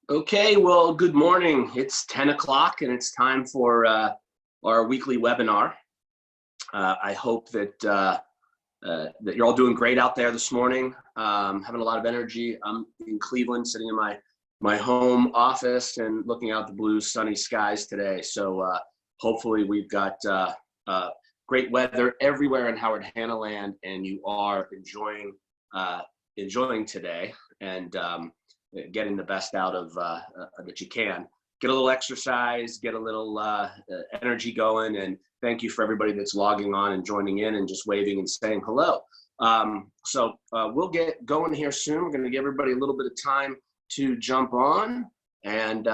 Okay, well, good morning. It's 10 o'clock and it's time for our weekly webinar. I hope that you're all doing great out there this morning, having a lot of energy. I'm in Cleveland, sitting in my home office and looking out the blue, sunny skies today. So hopefully we've got great weather everywhere in Howard Hanna land, and you are enjoying today. And getting the best out of that you can. Get a little exercise, get a little energy going, and thank you for everybody that's logging on and joining in and just waving and saying hello. So we'll get going here soon. We're going to give everybody a little bit of time to jump on and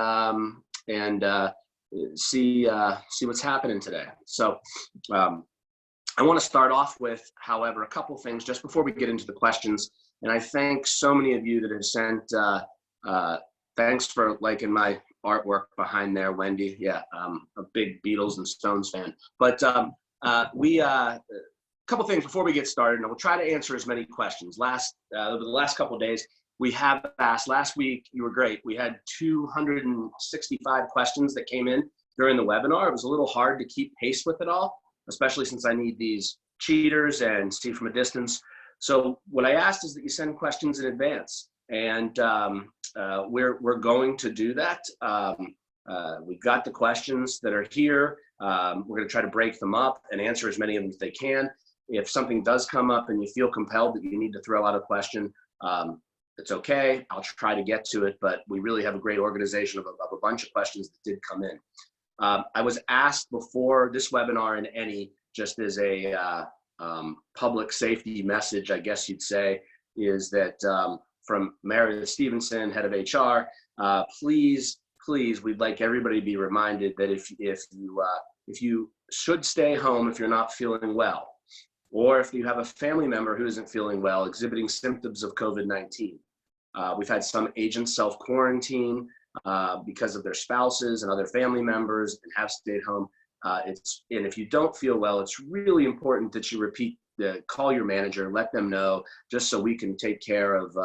see what's happening today. So I want to start off with, however, a couple things just before we get into the questions. And I thank so many of you that have sent, thanks for liking my artwork behind there, Wendy. Yeah, I'm a big Beatles and Stones fan. But a couple things before we get started, and we'll try to answer as many questions. Over the last couple of days, we have asked. Last week, you were great. We had 265 questions that came in during the webinar. It was a little hard to keep pace with it all, especially since I need these cheaters and see from a distance. So what I asked is that you send questions in advance, and we're going to do that. We've got the questions that are here. We're going to try to break them up and answer as many of them as they can. If something does come up and you feel compelled that you need to throw out a question, it's okay. I'll try to get to it, but we really have a great organization of a bunch of questions that did come in. I was asked before this webinar and any, just as a public safety message, I guess you'd say, is that from Meredith Stevenson, head of HR, please, we'd like everybody to be reminded that if you should stay home if you're not feeling well, or if you have a family member who isn't feeling well, exhibiting symptoms of COVID-19. We've had some agents self-quarantine because of their spouses and other family members and have stayed home. And if you don't feel well, it's really important that you call your manager, let them know, just so we can take care of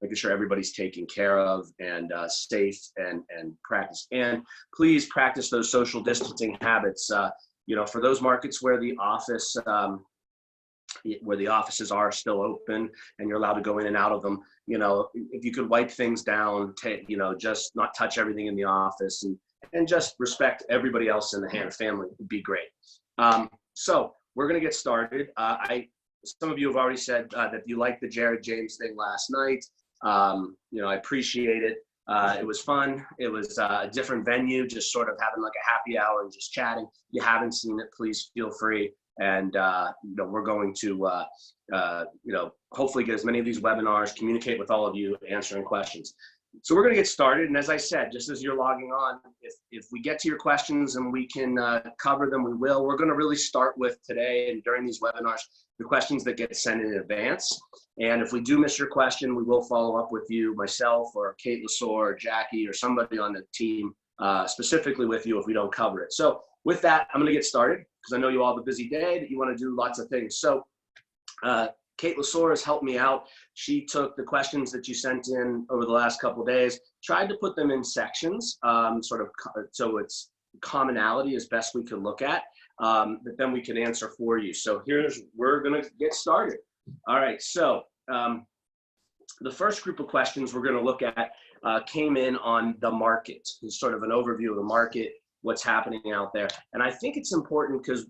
making sure everybody's taken care of and safe and practice. And please practice those social distancing habits. For those markets where the offices are still open and you're allowed to go in and out of them, if you could wipe things down, just not touch everything in the office and just respect everybody else in the Hanna family would be great. So we're going to get started. Some of you have already said that you liked the Jared James thing last night. I appreciate it. It was fun. It was a different venue, just sort of having like a happy hour and just chatting. If you haven't seen it, please feel free. And we're going to hopefully get as many of these webinars, communicate with all of you, answering questions. So we're going to get started. And as I said, just as you're logging on, if we get to your questions and we can cover them, we will. We're going to really start with today and during these webinars, the questions that get sent in advance. And if we do miss your question, we will follow up with you, myself or Kate Lesor or Jackie or somebody on the team, specifically with you if we don't cover it. So with that, I'm going to get started because I know you all have a busy day that you want to do lots of things. So Kate Lesor has helped me out. She took the questions that you sent in over the last couple of days, tried to put them in sections, so it's commonality as best we could look at, that then we can answer for you. So we're going to get started. All right, so the first group of questions we're going to look at came in on the market, sort of an overview of the market, what's happening out there. And I think it's important because,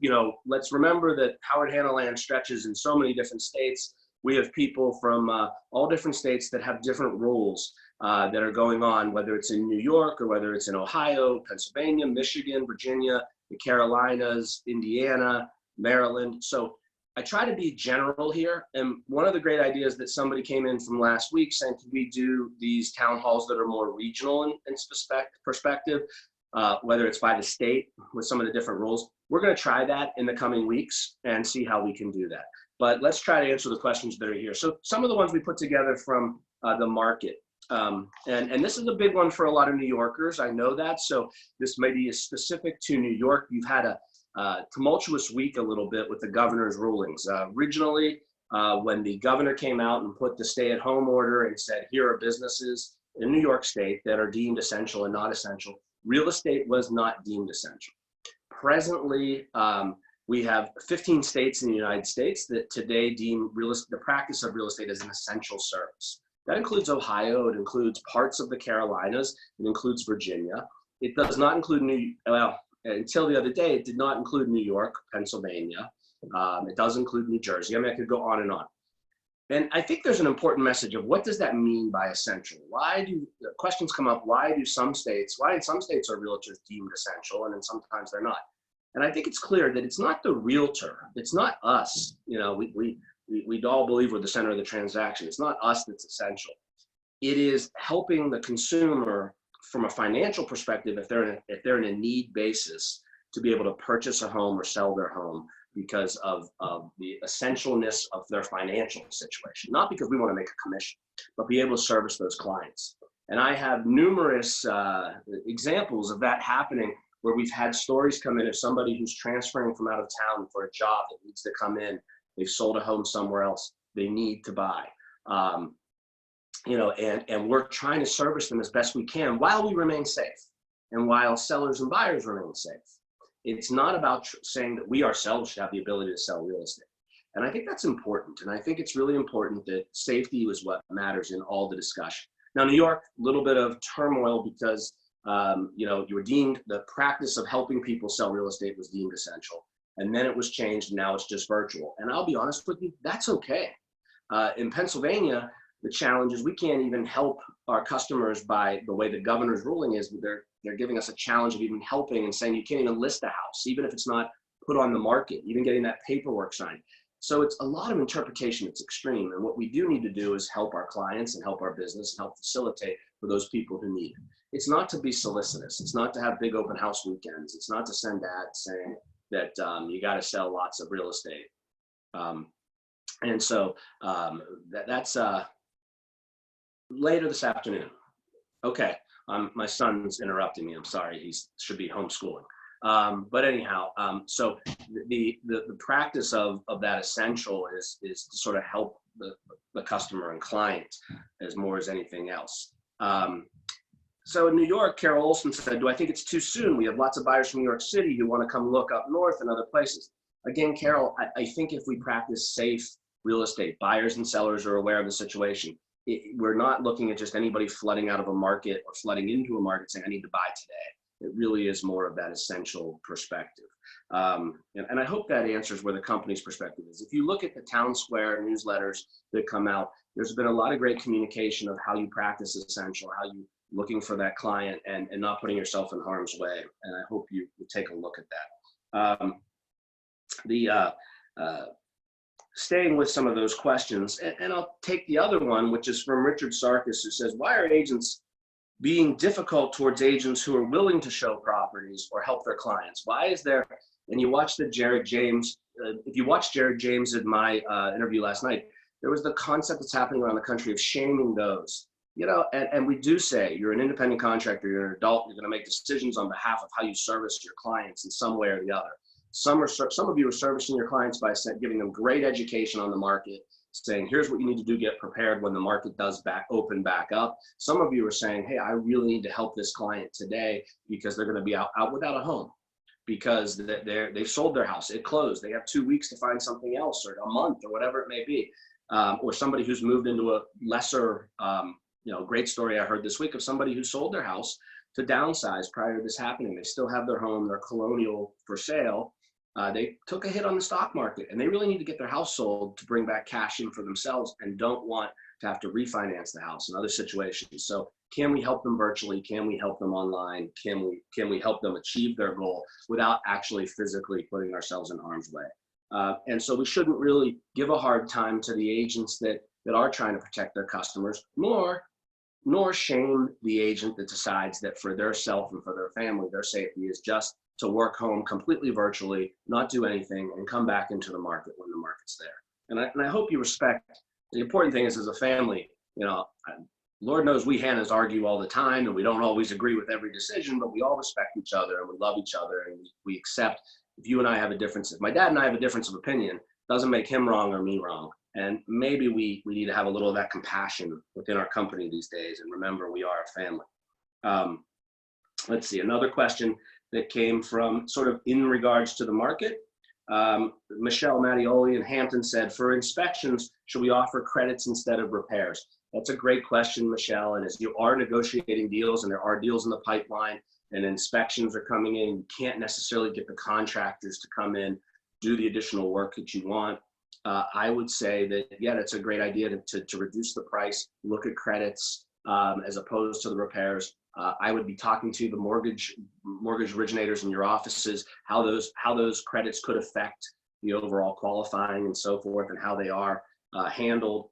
let's remember that Howard Hanna land stretches in so many different states. We have people from all different states that have different rules that are going on, whether it's in New York or whether it's in Ohio, Pennsylvania, Michigan, Virginia, the Carolinas, Indiana, Maryland. So I try to be general here. And one of the great ideas that somebody came in from last week saying, can we do these town halls that are more regional in perspective? Whether it's by the state with some of the different rules. We're going to try that in the coming weeks and see how we can do that. But let's try to answer the questions that are here. So some of the ones we put together from the market. And this is a big one for a lot of New Yorkers. I know that. So this may be specific to New York. You've had a tumultuous week a little bit with the governor's rulings. Originally, when the governor came out and put the stay-at-home order and said, here are businesses in New York State that are deemed essential and not essential. Real estate was not deemed essential. Presently, we have 15 states in the United States that today deem the practice of real estate as an essential service. That includes Ohio, it includes parts of the Carolinas, it includes Virginia. It does not include until the other day, it did not include New York, Pennsylvania. It does include New Jersey. I mean, I could go on and on. And I think there's an important message of what does that mean by essential? Why do questions come up? Why in some states are realtors deemed essential and then sometimes they're not? And I think it's clear that it's not the realtor. It's not us. You know, we all believe we're the center of the transaction. It's not us that's essential. It is helping the consumer from a financial perspective, if they're in a need basis, to be able to purchase a home or sell their home because of the essentialness of their financial situation. Not because we want to make a commission, but be able to service those clients. And I have numerous examples of that happening where we've had stories come in of somebody who's transferring from out of town for a job that needs to come in. They've sold a home somewhere else. They need to buy. You know, and we're trying to service them as best we can while we remain safe and while sellers and buyers remain safe. It's not about saying that we ourselves should have the ability to sell real estate. And I think that's important. And I think it's really important that safety is what matters in all the discussion. Now, New York, a little bit of turmoil because, you know, you were deemed, the practice of helping people sell real estate was deemed essential. And then it was changed, and now it's just virtual. And I'll be honest with you, that's okay. In Pennsylvania, the challenge is we can't even help our customers by the way the governor's ruling is. They're giving us a challenge of even helping and saying you can't even list a house, even if it's not put on the market, even getting that paperwork signed. So it's a lot of interpretation. It's extreme. And what we do need to do is help our clients and help our business and help facilitate for those people who need it. It's not to be solicitous. It's not to have big open house weekends. It's not to send ads saying that you got to sell lots of real estate. And so that's later this afternoon. Okay, my son's interrupting me. I'm sorry. He should be homeschooling. But anyhow, so the practice of that essential is to sort of help the customer and client as more as anything else. So in New York, Carol Olson said, do I think it's too soon? We have lots of buyers from New York City who want to come look up north and other places. Again, Carol, I think if we practice safe real estate, buyers and sellers are aware of the situation. We're not looking at just anybody flooding out of a market or flooding into a market saying, I need to buy today. It really is more of that essential perspective. And I hope that answers where the company's perspective is. If you look at the Town Square newsletters that come out, there's been a lot of great communication of how you practice essential, how you looking for that client and not putting yourself in harm's way. And I hope you take a look at that. Staying with some of those questions, and I'll take the other one, which is from Richard Sarkis, who says, why are agents being difficult towards agents who are willing to show properties or help their clients? Why is there, and you watch the Jared James, if you watch Jared James in my interview last night, there was the concept that's happening around the country of shaming those, you know, and we do say you're an independent contractor, you're an adult, you're going to make decisions on behalf of how you service your clients in some way or the other. Some of you are servicing your clients by giving them great education on the market, saying, here's what you need to do, get prepared when the market does open back up. Some of you are saying, hey, I really need to help this client today because they're going to be out without a home because they've sold their house, it closed. They have 2 weeks to find something else or a month or whatever it may be. Or somebody who's moved into a lesser, great story I heard this week of somebody who sold their house to downsize prior to this happening. They still have their home, they're colonial for sale. They took a hit on the stock market and they really need to get their house sold to bring back cash in for themselves and don't want to have to refinance the house in other situations. So can we help them virtually? Can we help them online? Can we help them achieve their goal without actually physically putting ourselves in harm's way? And so we shouldn't really give a hard time to the agents that are trying to protect their customers, nor shame the agent that decides that for their self and for their family, their safety is just to work home completely virtually, not do anything, and come back into the market when the market's there. And I hope you respect, the important thing is as a family, Lord knows we Hannahs argue all the time and we don't always agree with every decision, but we all respect each other and we love each other and we accept if you and I have a difference, if my dad and I have a difference of opinion, doesn't make him wrong or me wrong. And maybe we need to have a little of that compassion within our company these days. And remember, we are a family. Let's see, another question that came from sort of in regards to the market. Michelle Mattioli in Hampton said, for inspections, should we offer credits instead of repairs? That's a great question, Michelle. And as you are negotiating deals and there are deals in the pipeline and inspections are coming in, you can't necessarily get the contractors to come in, do the additional work that you want. I would say that, yeah, that's a great idea to reduce the price, look at credits as opposed to the repairs. I would be talking to the mortgage originators in your offices, how those credits could affect the overall qualifying and so forth, and how they are handled.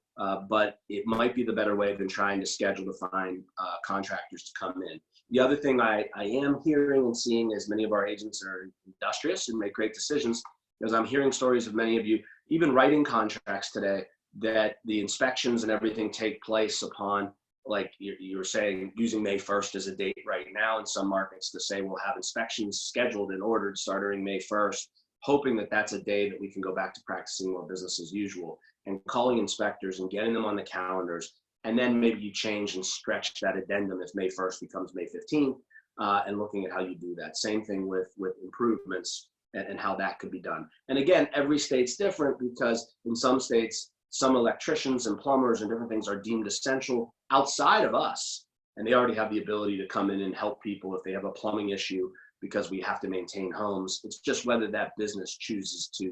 But it might be the better way than trying to schedule to find contractors to come in. The other thing I am hearing and seeing, as many of our agents are industrious and make great decisions, is I'm hearing stories of many of you even writing contracts today that the inspections and everything take place upon, like you were saying, using May 1st as a date right now in some markets to say we'll have inspections scheduled and ordered starting May 1st, hoping that that's a day that we can go back to practicing more business as usual, and calling inspectors and getting them on the calendars. And then maybe you change and stretch that addendum if May 1st becomes May 15th, and looking at how you do that. Same thing with improvements and how that could be done. And again, every state's different, because in some states, some electricians and plumbers and different things are deemed essential outside of us, and they already have the ability to come in and help people if they have a plumbing issue, because we have to maintain homes. It's just whether that business chooses to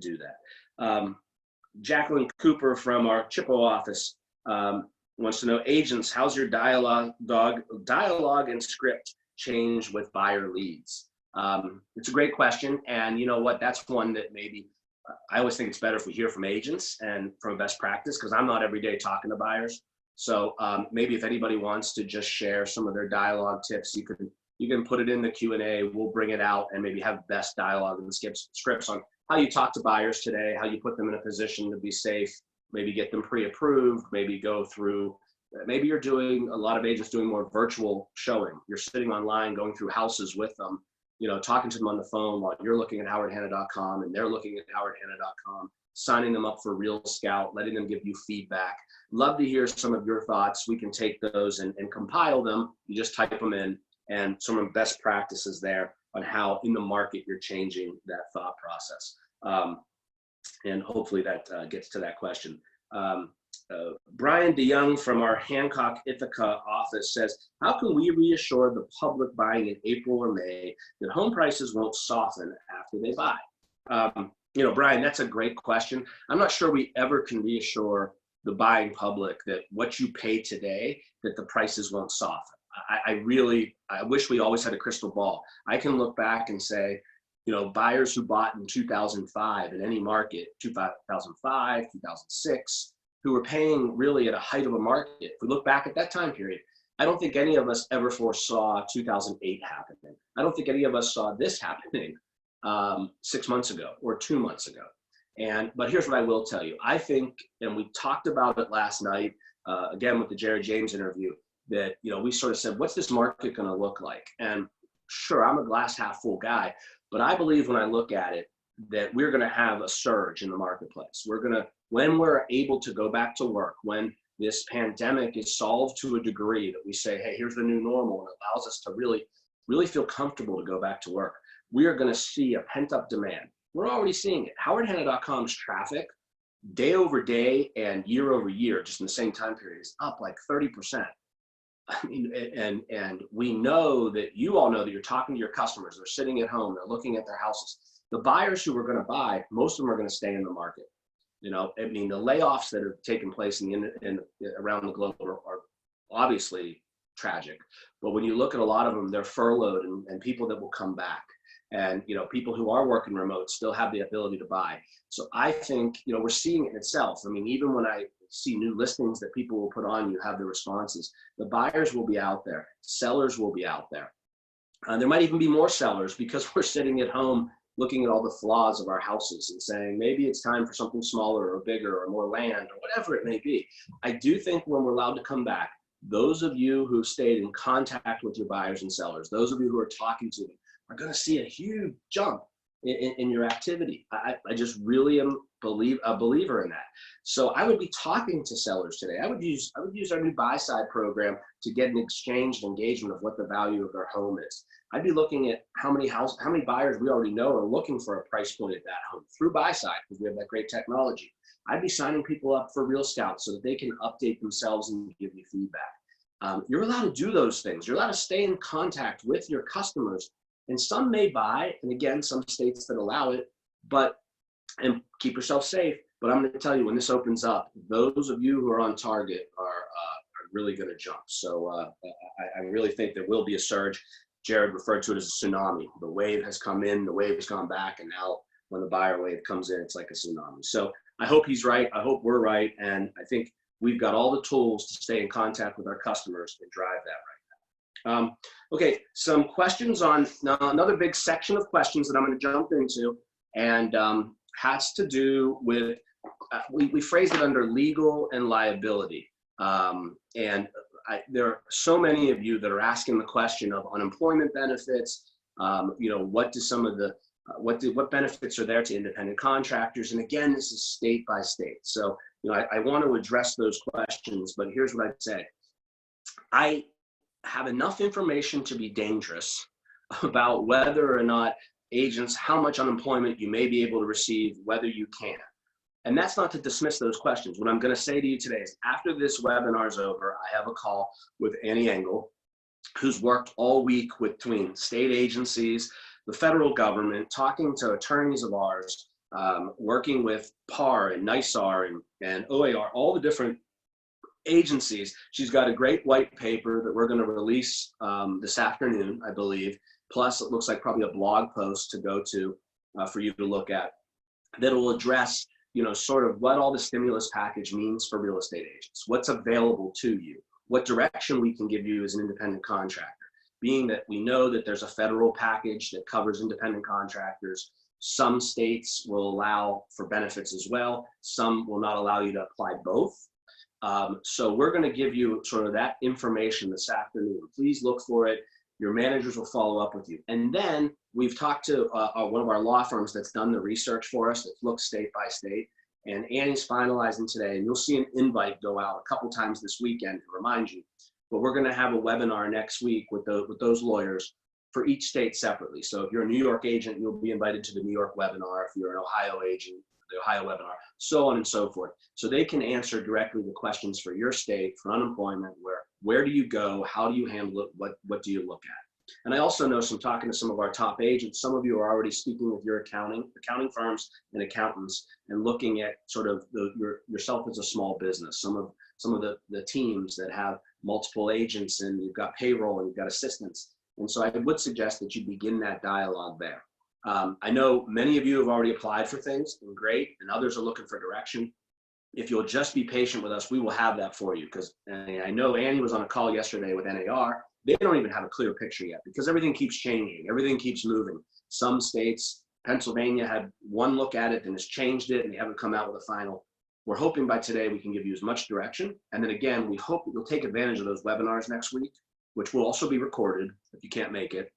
do that. Jacqueline Cooper from our Chippewa office wants to know, agents, how's your dialogue and script change with buyer leads? It's a great question, and you know what, that's one that maybe I always think it's better if we hear from agents and from best practice, because I'm not every day talking to buyers. So maybe if anybody wants to just share some of their dialogue tips, you can put it in the Q&A. We'll bring it out and maybe have best dialogue and scripts on how you talk to buyers today, how you put them in a position to be safe, maybe get them pre-approved, maybe go through, maybe you're doing, a lot of agents doing more virtual showing. You're sitting online, going through houses with them, you know, talking to them on the phone while you're looking at howardhanna.com and they're looking at howardhanna.com, signing them up for Real Scout, letting them give you feedback. Love to hear some of your thoughts. We can take those and compile them. You just type them in, and some of the best practices there on how in the market you're changing that thought process. And hopefully that gets to that question. Brian DeYoung from our Hancock, Ithaca office says, how can we reassure the public buying in April or May that home prices won't soften after they buy? You know, Brian, that's a great question. I'm not sure we ever can reassure the buying public that what you pay today, that the prices won't soften. I wish we always had a crystal ball. I can look back and say, you know, buyers who bought in 2005 in any market, 2005, 2006, who were paying really at a height of a market. If we look back at that time period, I don't think any of us ever foresaw 2008 happening. I don't think any of us saw this happening 6 months ago or 2 months ago. But here's what I will tell you. I think, and we talked about it last night, again with the Jerry James interview, that, you know, we sort of said, what's this market going to look like? And sure, I'm a glass half full guy, but I believe when I look at it, that we're going to have a surge in the marketplace. When we're able to go back to work, when this pandemic is solved to a degree that we say, hey, here's the new normal, and it allows us to really, really feel comfortable to go back to work, we are going to see a pent-up demand. We're already seeing it. howardhanna.com's traffic day over day and year over year, just in the same time period, is up like 30%. I mean, and we know that you all know that you're talking to your customers. They're sitting at home. They're looking at their houses. The buyers who are going to buy, most of them are going to stay in the market. You know, I mean, the layoffs that have taken place around the globe are obviously tragic. But when you look at a lot of them, they're furloughed and people that will come back. And, you know, people who are working remote still have the ability to buy. So I think, you know, we're seeing it in itself. I mean, even when I see new listings that people will put on, you have the responses. The buyers will be out there. Sellers will be out there. There might even be more sellers because we're sitting at home looking at all the flaws of our houses and saying, maybe it's time for something smaller or bigger or more land or whatever it may be. I do think when we're allowed to come back, those of you who stayed in contact with your buyers and sellers, those of you who are talking to them, are going to see a huge jump in your activity. I just really am a believer in that. So I would be talking to sellers today. I would use our new buy side program to get an exchange and engagement of what the value of their home is. I'd be looking at how many buyers we already know are looking for a price point at that home through buy side, because we have that great technology. I'd be signing people up for Real Scouts so that they can update themselves and give you feedback. You're allowed to do those things. You're allowed to stay in contact with your customers, and some may buy, and again, some states that allow it, and keep yourself safe. But I'm going to tell you, when this opens up, those of you who are on target are really going to jump. So I really think there will be a surge. Jared referred to it as a tsunami. The wave has come in, the wave has gone back, and now when the buyer wave comes in, it's like a tsunami. So I hope he's right. I hope we're right. And I think we've got all the tools to stay in contact with our customers and drive that right now. Okay, some questions on now, another big section of questions that I'm going to jump into, and has to do with, we phrased it under legal and liability. There are so many of you that are asking the question of unemployment benefits. What do some of the what benefits are there to independent contractors? And again, this is state by state. So, I want to address those questions, but here's what I'd say. I have enough information to be dangerous about whether or not agents, how much unemployment you may be able to receive, whether you can. And that's not to dismiss those questions. What I'm going to say to you today is, after this webinar is over, I have a call with Annie Engel, who's worked all week between state agencies, the federal government, talking to attorneys of ours, working with PAR and NYSAR and OAR, all the different agencies. She's got a great white paper that we're going to release this afternoon, I believe. Plus, it looks like probably a blog post to go to for you to look at, that will address sort of what all the stimulus package means for real estate agents, what's available to you, what direction we can give you as an independent contractor, being that we know that there's a federal package that covers independent contractors. Some states will allow for benefits as well. Some will not allow you to apply both. So we're going to give you sort of that information this afternoon. Please look for it. Your managers will follow up with you. And then we've talked to one of our law firms that's done the research for us, that looks state by state. And Annie's finalizing today, and you'll see an invite go out a couple times this weekend to remind you. But we're going to have a webinar next week with those lawyers for each state separately. So if you're a New York agent, you'll be invited to the New York webinar. If you're an Ohio agent, the Ohio webinar, so on and so forth. So they can answer directly the questions for your state, for unemployment, where do you go, how do you handle it, what do you look at? And I also know, from talking to some of our top agents, some of you are already speaking with your accounting firms and accountants, and looking at sort of yourself as a small business. Some of the teams that have multiple agents, and you've got payroll and you've got assistants. And so I would suggest that you begin that dialogue there. I know many of you have already applied for things, and great, and others are looking for direction. If you'll just be patient with us, we will have that for you, because I know Annie was on a call yesterday with NAR. They don't even have a clear picture yet, because everything keeps changing. Everything keeps moving. Some states, Pennsylvania had one look at it and has changed it, and they haven't come out with a final. We're hoping by today we can give you as much direction. And then again, we hope that you'll take advantage of those webinars next week, which will also be recorded if you can't make it,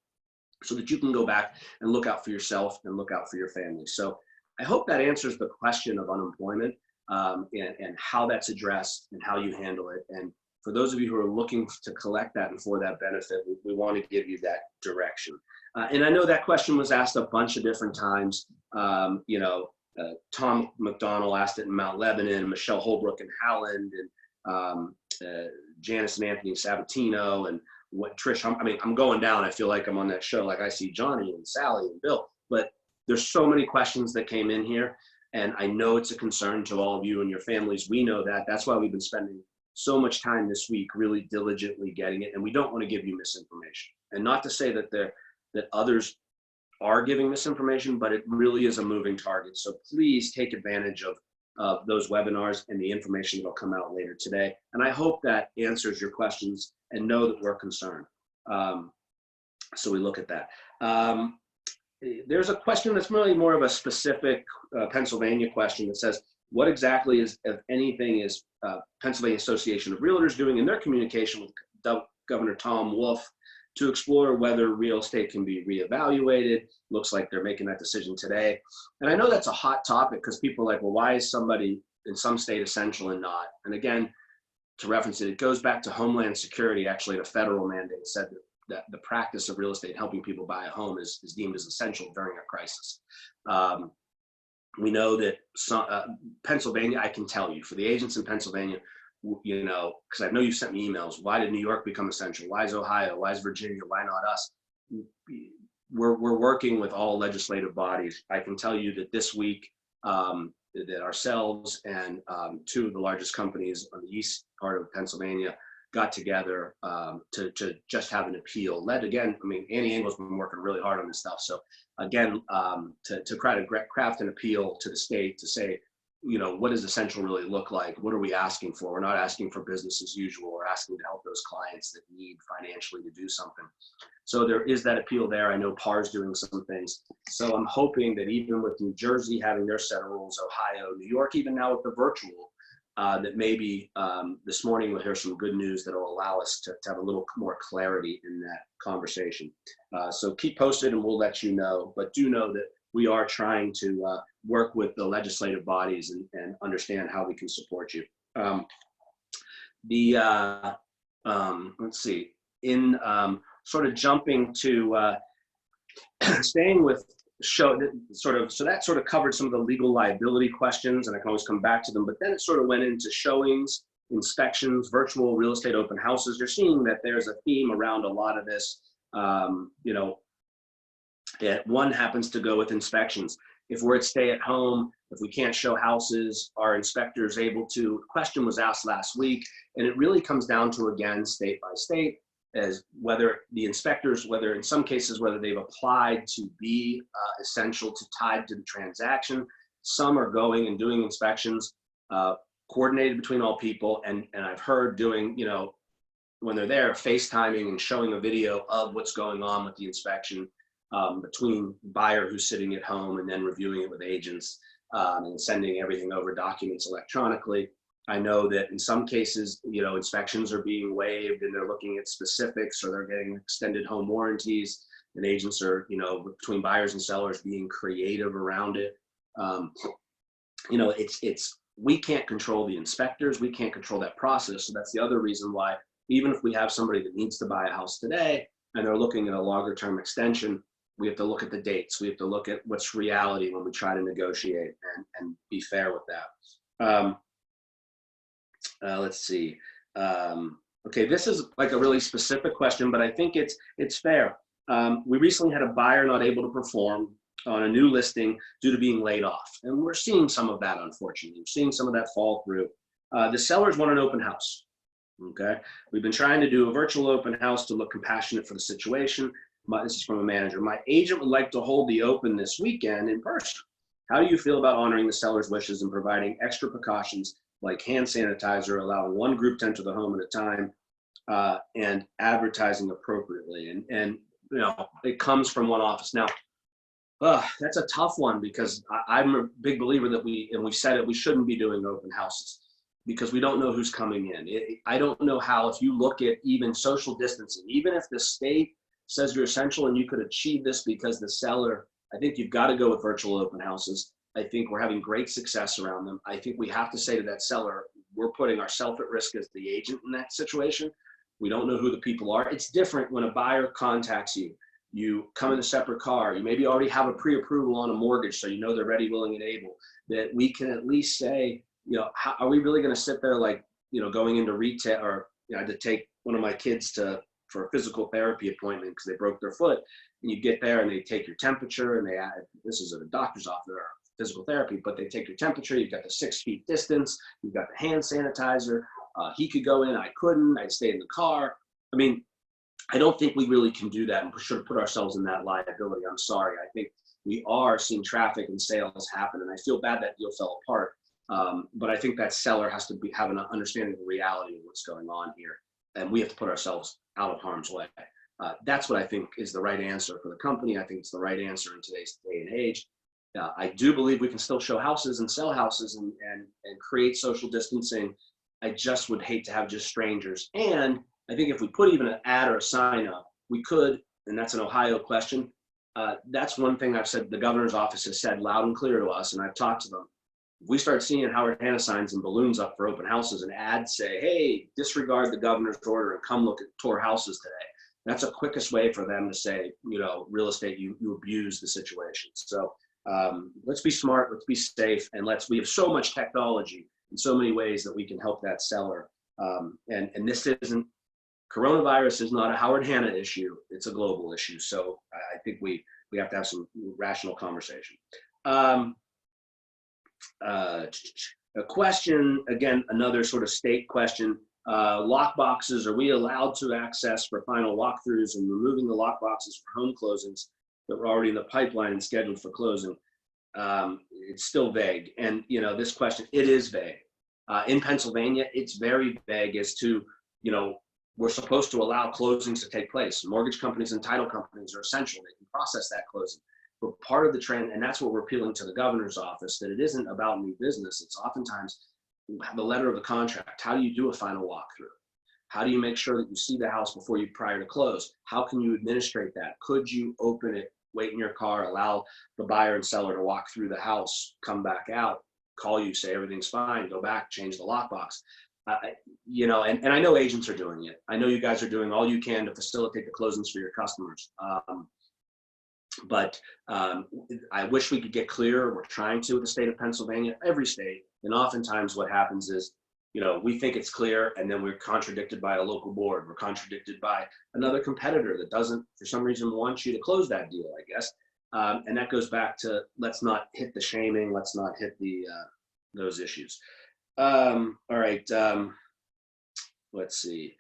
so that you can go back and look out for yourself and look out for your family. So I hope that answers the question of unemployment, and how that's addressed and how you handle it. And for those of you who are looking to collect that and for that benefit, we want to give you that direction. And I know that question was asked a bunch of different times. Tom McDonald asked it in Mount Lebanon, Michelle Holbrook in Howland, and Janice and Anthony Sabatino, and Trish. I'm going down. I feel like I'm on that show. Like I see Johnny and Sally and Bill, but there's so many questions that came in here. And I know it's a concern to all of you and your families. We know that. That's why we've been spending so much time this week really diligently getting it. And we don't want to give you misinformation. And not to say that others are giving misinformation, but it really is a moving target. So please take advantage of those webinars and the information that will come out later today. And I hope that answers your questions, and know that we're concerned. So we look at that. There's a question that's really more of a specific Pennsylvania question that says, what exactly is, if anything, is Pennsylvania Association of Realtors doing in their communication with Governor Tom Wolf to explore whether real estate can be reevaluated. Looks like they're making that decision today. And I know that's a hot topic because people are like, well, why is somebody in some state essential and not? And again, to reference it, it goes back to Homeland Security. Actually, the federal mandate said that the practice of real estate helping people buy a home is deemed as essential during a crisis. We know that Pennsylvania, I can tell you, for the agents in Pennsylvania, because I know you sent me emails. Why did New York become essential? Why is Ohio? Why is Virginia? Why not us? We're working with all legislative bodies. I can tell you that this week, that ourselves and two of the largest companies on the east part of Pennsylvania got together to just have an appeal led again. I mean, Annie Engel's been working really hard on this stuff. So again, to try to craft an appeal to the state to say, what does essential really look like? What are we asking for? We're not asking for business as usual. We're asking to help those clients that need financially to do something. So there is that appeal there. I know PAR's doing some things. So I'm hoping that even with New Jersey having their set of rules, Ohio, New York, even now with the virtual, that maybe this morning we'll hear some good news that will allow us to have a little more clarity in that conversation. So keep posted and we'll let you know, but do know that we are trying to work with the legislative bodies and understand how we can support you. Let's see, in sort of jumping to staying with so that sort of covered some of the legal liability questions, and I can always come back to them, but then it sort of went into showings, inspections, virtual real estate open houses. You're seeing that there's a theme around a lot of this. One happens to go with inspections. If we're at stay at home, if we can't show houses, are inspectors able to? The question was asked last week, and it really comes down to, again, state by state, as whether the inspectors, whether in some cases, whether they've applied to be essential to tied to the transaction. Some are going and doing inspections coordinated between all people. And I've heard doing, when they're there, FaceTiming and showing a video of what's going on with the inspection between buyer who's sitting at home and then reviewing it with agents and sending everything over documents electronically. I know that in some cases, inspections are being waived and they're looking at specifics, or they're getting extended home warranties, and agents are, between buyers and sellers, being creative around it. We can't control the inspectors. We can't control that process. So that's the other reason why, even if we have somebody that needs to buy a house today and they're looking at a longer term extension, we have to look at the dates. We have to look at what's reality when we try to negotiate and be fair with that. Let's see. Okay, this is like a really specific question, but I think it's fair. We recently had a buyer not able to perform on a new listing due to being laid off. And we're seeing some of that, unfortunately. We're seeing some of that fall through. The sellers want an open house, okay? We've been trying to do a virtual open house to look compassionate for the situation. This is from a manager. My agent would like to hold the open this weekend in person. How do you feel about honoring the seller's wishes and providing extra precautions like hand sanitizer, allowing one group to enter the home at a time, and advertising appropriately? And it comes from one office. Now, that's a tough one, because I'm a big believer that we've said it, we shouldn't be doing open houses because we don't know who's coming in. I don't know how, if you look at even social distancing, even if the state says you're essential and you could achieve this because the seller, I think you've got to go with virtual open houses. I think we're having great success around them. I think we have to say to that seller, we're putting ourselves at risk as the agent in that situation. We don't know who the people are. It's different when a buyer contacts you. You come in a separate car. You maybe already have a pre-approval on a mortgage, so they're ready, willing, and able. That we can at least say, how, are we really going to sit there like, going into retail? Or I had to take one of my kids for a physical therapy appointment because they broke their foot. And you get there and they take your temperature, and this is at a doctor's office or physical therapy, but they take your temperature. You've got the 6 feet distance. You've got the hand sanitizer. He could go in, I couldn't. I'd stay in the car. I mean, I don't think we really can do that and should put ourselves in that liability. I'm sorry. I think we are seeing traffic and sales happen, and I feel bad that deal fell apart. But I think that seller has to have an understanding of the reality of what's going on here, and we have to put ourselves out of harm's way. That's what I think is the right answer for the company. I think it's the right answer in today's day and age. I do believe we can still show houses and sell houses and create social distancing. I just would hate to have just strangers. And I think if we put even an ad or a sign up, we could, and that's an Ohio question, that's one thing I've said, the governor's office has said loud and clear to us, and I've talked to them. If we start seeing Howard Hanna signs and balloons up for open houses and ads say, hey, disregard the governor's order and come look at tour houses today, that's the quickest way for them to say, you know, real estate, you abuse the situation. So let's be smart, let's be safe, and we have so much technology in so many ways that we can help that seller. And this isn't, coronavirus is not a Howard Hanna issue, it's a global issue. So I think we have to have some rational conversation. A question, again, another sort of state question, lock boxes, are we allowed to access for final walkthroughs and removing the lock boxes for home closings that were already in the pipeline and scheduled for closing? It's still vague. And, you know, this question, it is vague. In Pennsylvania, it's very vague as to, you know, we're supposed to allow closings to take place. Mortgage companies and title companies are essential. They can process that closing. But part of the trend, and that's what we're appealing to the governor's office, that it isn't about new business. It's oftentimes the letter of the contract. How do you do a final walkthrough? How do you make sure that you see the house before you prior to close? How can you administrate that? Could you open it, wait in your car, allow the buyer and seller to walk through the house, come back out, call you, say everything's fine, go back, change the lockbox? You know, and I know agents are doing it. I know you guys are doing all you can to facilitate the closings for your customers. But I wish we could get clearer. We're trying to with the state of Pennsylvania, every state. And oftentimes what happens is, you know, we think it's clear and then we're contradicted by a local board. We're contradicted by another competitor that doesn't, for some reason, want you to close that deal, I guess. And that goes back to, let's not hit the shaming. Let's not hit the those issues. All right. Let's see.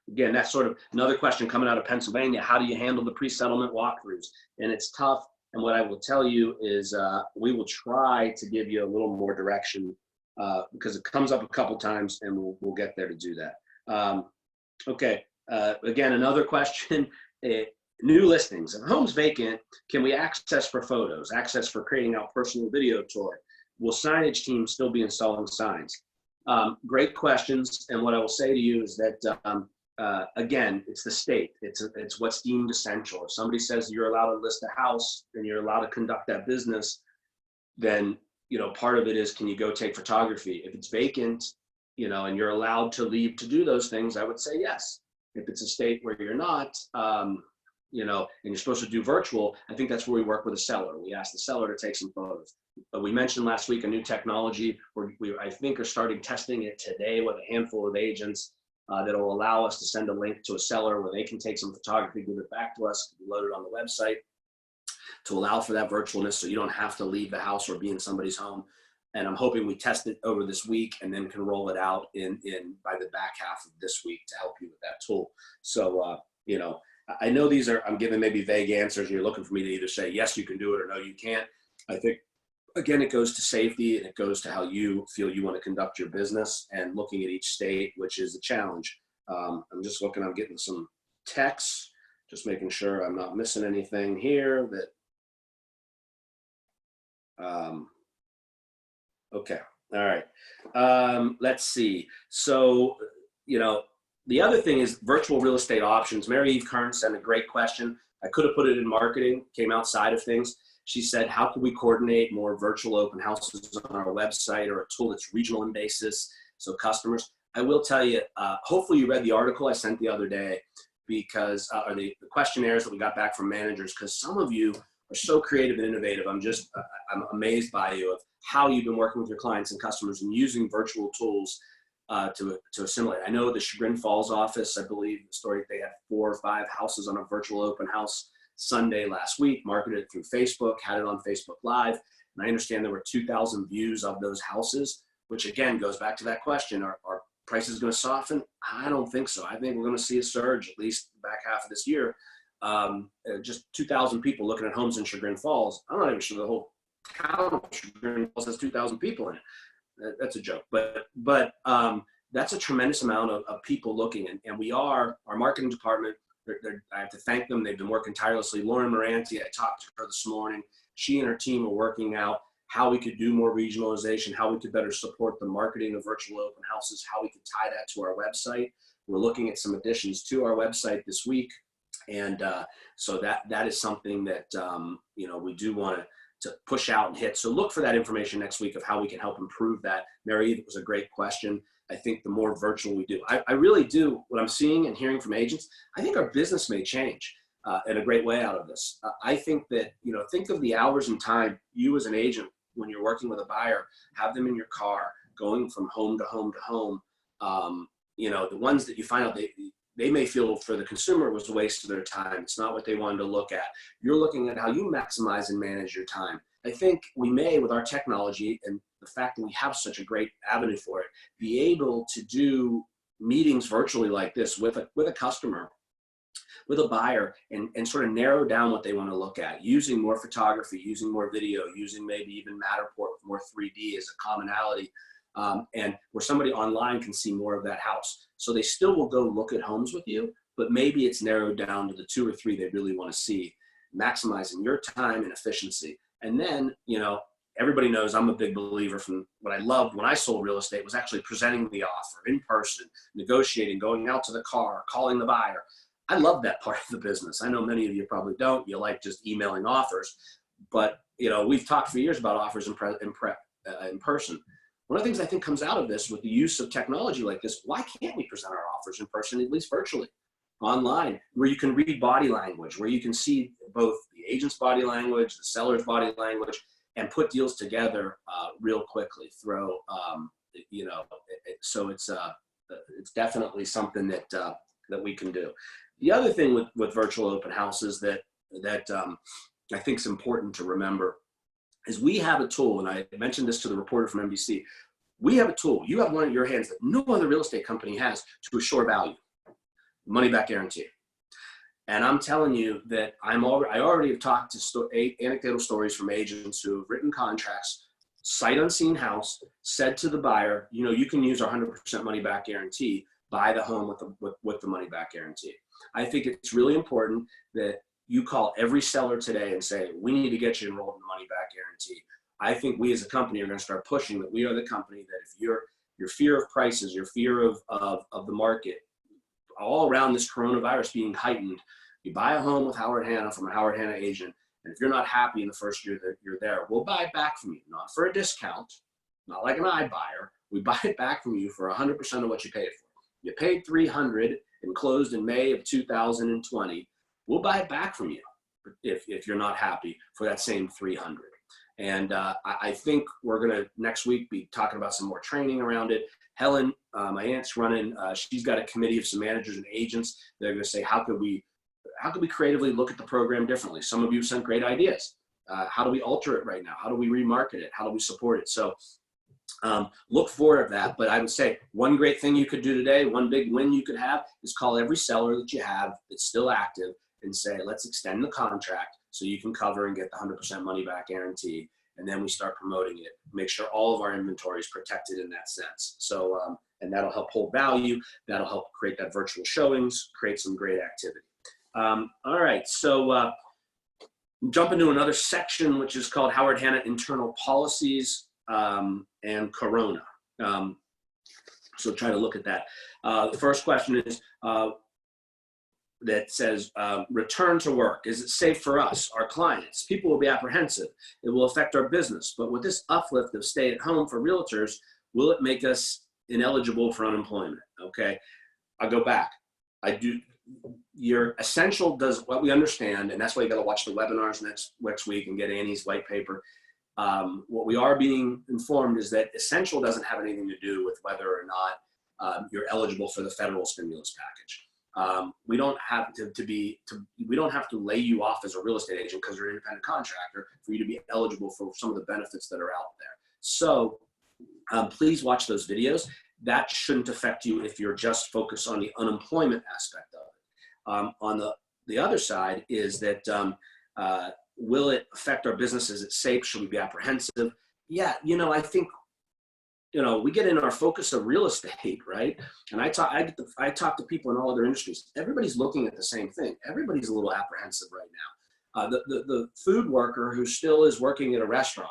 Again, that's sort of another question coming out of Pennsylvania. How do you handle the pre-settlement walkthroughs? And it's tough. And what I will tell you is we will try to give you a little more direction because it comes up a couple times, and we'll get there to do that. Okay. Again, another question. New listings. If a home's vacant, can we access for photos, access for creating out personal video tour? Will signage teams still be installing signs? Great questions. And what I will say to you is that, again, it's the state. It's what's deemed essential. If somebody says you're allowed to list a house and you're allowed to conduct that business, then, you know, part of it is, can you go take photography? If it's vacant, you know, and you're allowed to leave to do those things, I would say yes. If it's a state where you're not, you know, and you're supposed to do virtual, I think that's where we work with a seller. We ask the seller to take some photos. But we mentioned last week a new technology where we, I think, are starting testing it today with a handful of agents that will allow us to send a link to a seller where they can take some photography, give it back to us, load it on the website to allow for that virtualness, so you don't have to leave the house or be in somebody's home. And I'm hoping we test it over this week and then can roll it out in by the back half of this week to help you with that tool. So, you know, I know these are, I'm giving maybe vague answers. You're looking for me to either say, yes, you can do it, or no, you can't. I think, again, it goes to safety and it goes to how you feel you want to conduct your business and looking at each state, which is a challenge. I'm just looking, I'm getting some texts, just making sure I'm not missing anything here that, okay. All right. Let's see. So, you know, the other thing is virtual real estate options. Mary Eve Kern sent a great question. I could have put it in marketing, came outside of things. She said, how can we coordinate more virtual open houses on our website, or a tool that's regional in basis? So customers, I will tell you, hopefully you read the article I sent the other day, because, or the questionnaires that we got back from managers, because some of you are so creative and innovative. I'm amazed by you of how you've been working with your clients and customers and using virtual tools to assimilate. I know the Chagrin Falls office, I believe the story, they had 4 or 5 houses on a virtual open house Sunday last week, marketed it through Facebook, had it on Facebook Live. And I understand there were 2,000 views of those houses, which again goes back to that question, are prices going to soften? I don't think so. I think we're going to see a surge, at least the back half of this year. Just 2,000 people looking at homes in Chagrin Falls. I'm not even sure the whole town of Chagrin Falls has 2,000 people in it. That's a joke, but that's a tremendous amount of people looking, and we are, our marketing department, I have to thank them. They've been working tirelessly. Lauren Moranti, I talked to her this morning. She and her team are working out how we could do more regionalization, how we could better support the marketing of virtual open houses, how we could tie that to our website. We're looking at some additions to our website this week. And so that is something that, we do want to push out and hit. So look for that information next week of how we can help improve that. Mary, it was a great question. I think the more virtual we do, I really do, what I'm seeing and hearing from agents, I think our business may change in a great way out of this. I think that, think of the hours and time you as an agent, when you're working with a buyer, have them in your car, going from home to home to home. The ones that you find out they may feel for the consumer it was a waste of their time. It's not what they wanted to look at. You're looking at how you maximize and manage your time. I think we may, with our technology and the fact that we have such a great avenue for it, be able to do meetings virtually like this with a customer, with a buyer, and sort of narrow down what they want to look at, using more photography, using more video, using maybe even Matterport with more 3D as a commonality. And where somebody online can see more of that house. So they still will go look at homes with you, but maybe it's narrowed down to the 2 or 3 they really want to see, maximizing your time and efficiency. And then, everybody knows I'm a big believer. From what I loved when I sold real estate was actually presenting the offer in person, negotiating, going out to the car, calling the buyer. I love that part of the business. I know many of you probably don't. You like just emailing offers, but we've talked for years about offers in person. One of the things I think comes out of this with the use of technology like this, why can't we present our offers in person, at least virtually, online, where you can read body language, where you can see both the agent's body language, the seller's body language, and put deals together real quickly. So it's definitely something that we can do. The other thing with virtual open houses that I think is important to remember is we have a tool, and I mentioned this to the reporter from NBC. We have a tool. You have one in your hands that no other real estate company has to assure value, money back guarantee. And I'm telling you that I already have talked to anecdotal stories from agents who have written contracts, sight unseen house, said to the buyer, you can use our 100% money back guarantee, buy the home with the money back guarantee. I think it's really important that you call every seller today and say, we need to get you enrolled in the money back guarantee. I think we as a company are going to start pushing that we are the company that if your fear of prices, your fear of the market, all around this coronavirus being heightened, you buy a home with Howard Hanna from a Howard Hanna agent, and if you're not happy in the first year that you're there, we'll buy it back from you, not for a discount, not like an iBuyer. We buy it back from you for 100% of what you paid for. You paid $300 and closed in May of 2020. We'll buy it back from you if you're not happy for that same $300. And I think we're going to next week be talking about some more training around it. Helen, my aunt's running, she's got a committee of some managers and agents. They're going to say, how could we creatively look at the program differently? Some of you sent great ideas. How do we alter it right now? How do we remarket it? How do we support it? So look forward to that. But I would say one great thing you could do today, one big win you could have, is call every seller that you have that's still active and say, let's extend the contract so you can cover and get the 100% money back guarantee. And then we start promoting it, make sure all of our inventory is protected in that sense. So, and that'll help hold value. That'll help create that virtual showings, create some great activity. All right, so jump into another section, which is called Howard Hanna Internal Policies and Corona. So try to look at that. The first question is, that says, return to work. Is it safe for us, our clients? People will be apprehensive. It will affect our business. But with this uplift of stay at home for realtors, will it make us ineligible for unemployment? Okay, I'll go back. Your essential does what we understand, and that's why you got to watch the webinars next week and get Annie's white paper. What we are being informed is that essential doesn't have anything to do with whether or not you're eligible for the federal stimulus package. We don't have we don't have to lay you off as a real estate agent because you're an independent contractor for you to be eligible for some of the benefits that are out there. So please watch those videos. That shouldn't affect you if you're just focused on the unemployment aspect of it. On the other side is that will it affect our business? Is it safe? Should we be apprehensive? Yeah, I think we get in our focus of real estate, right? And I talk to people in all other industries. Everybody's looking at the same thing. Everybody's a little apprehensive right now. The food worker who still is working at a restaurant,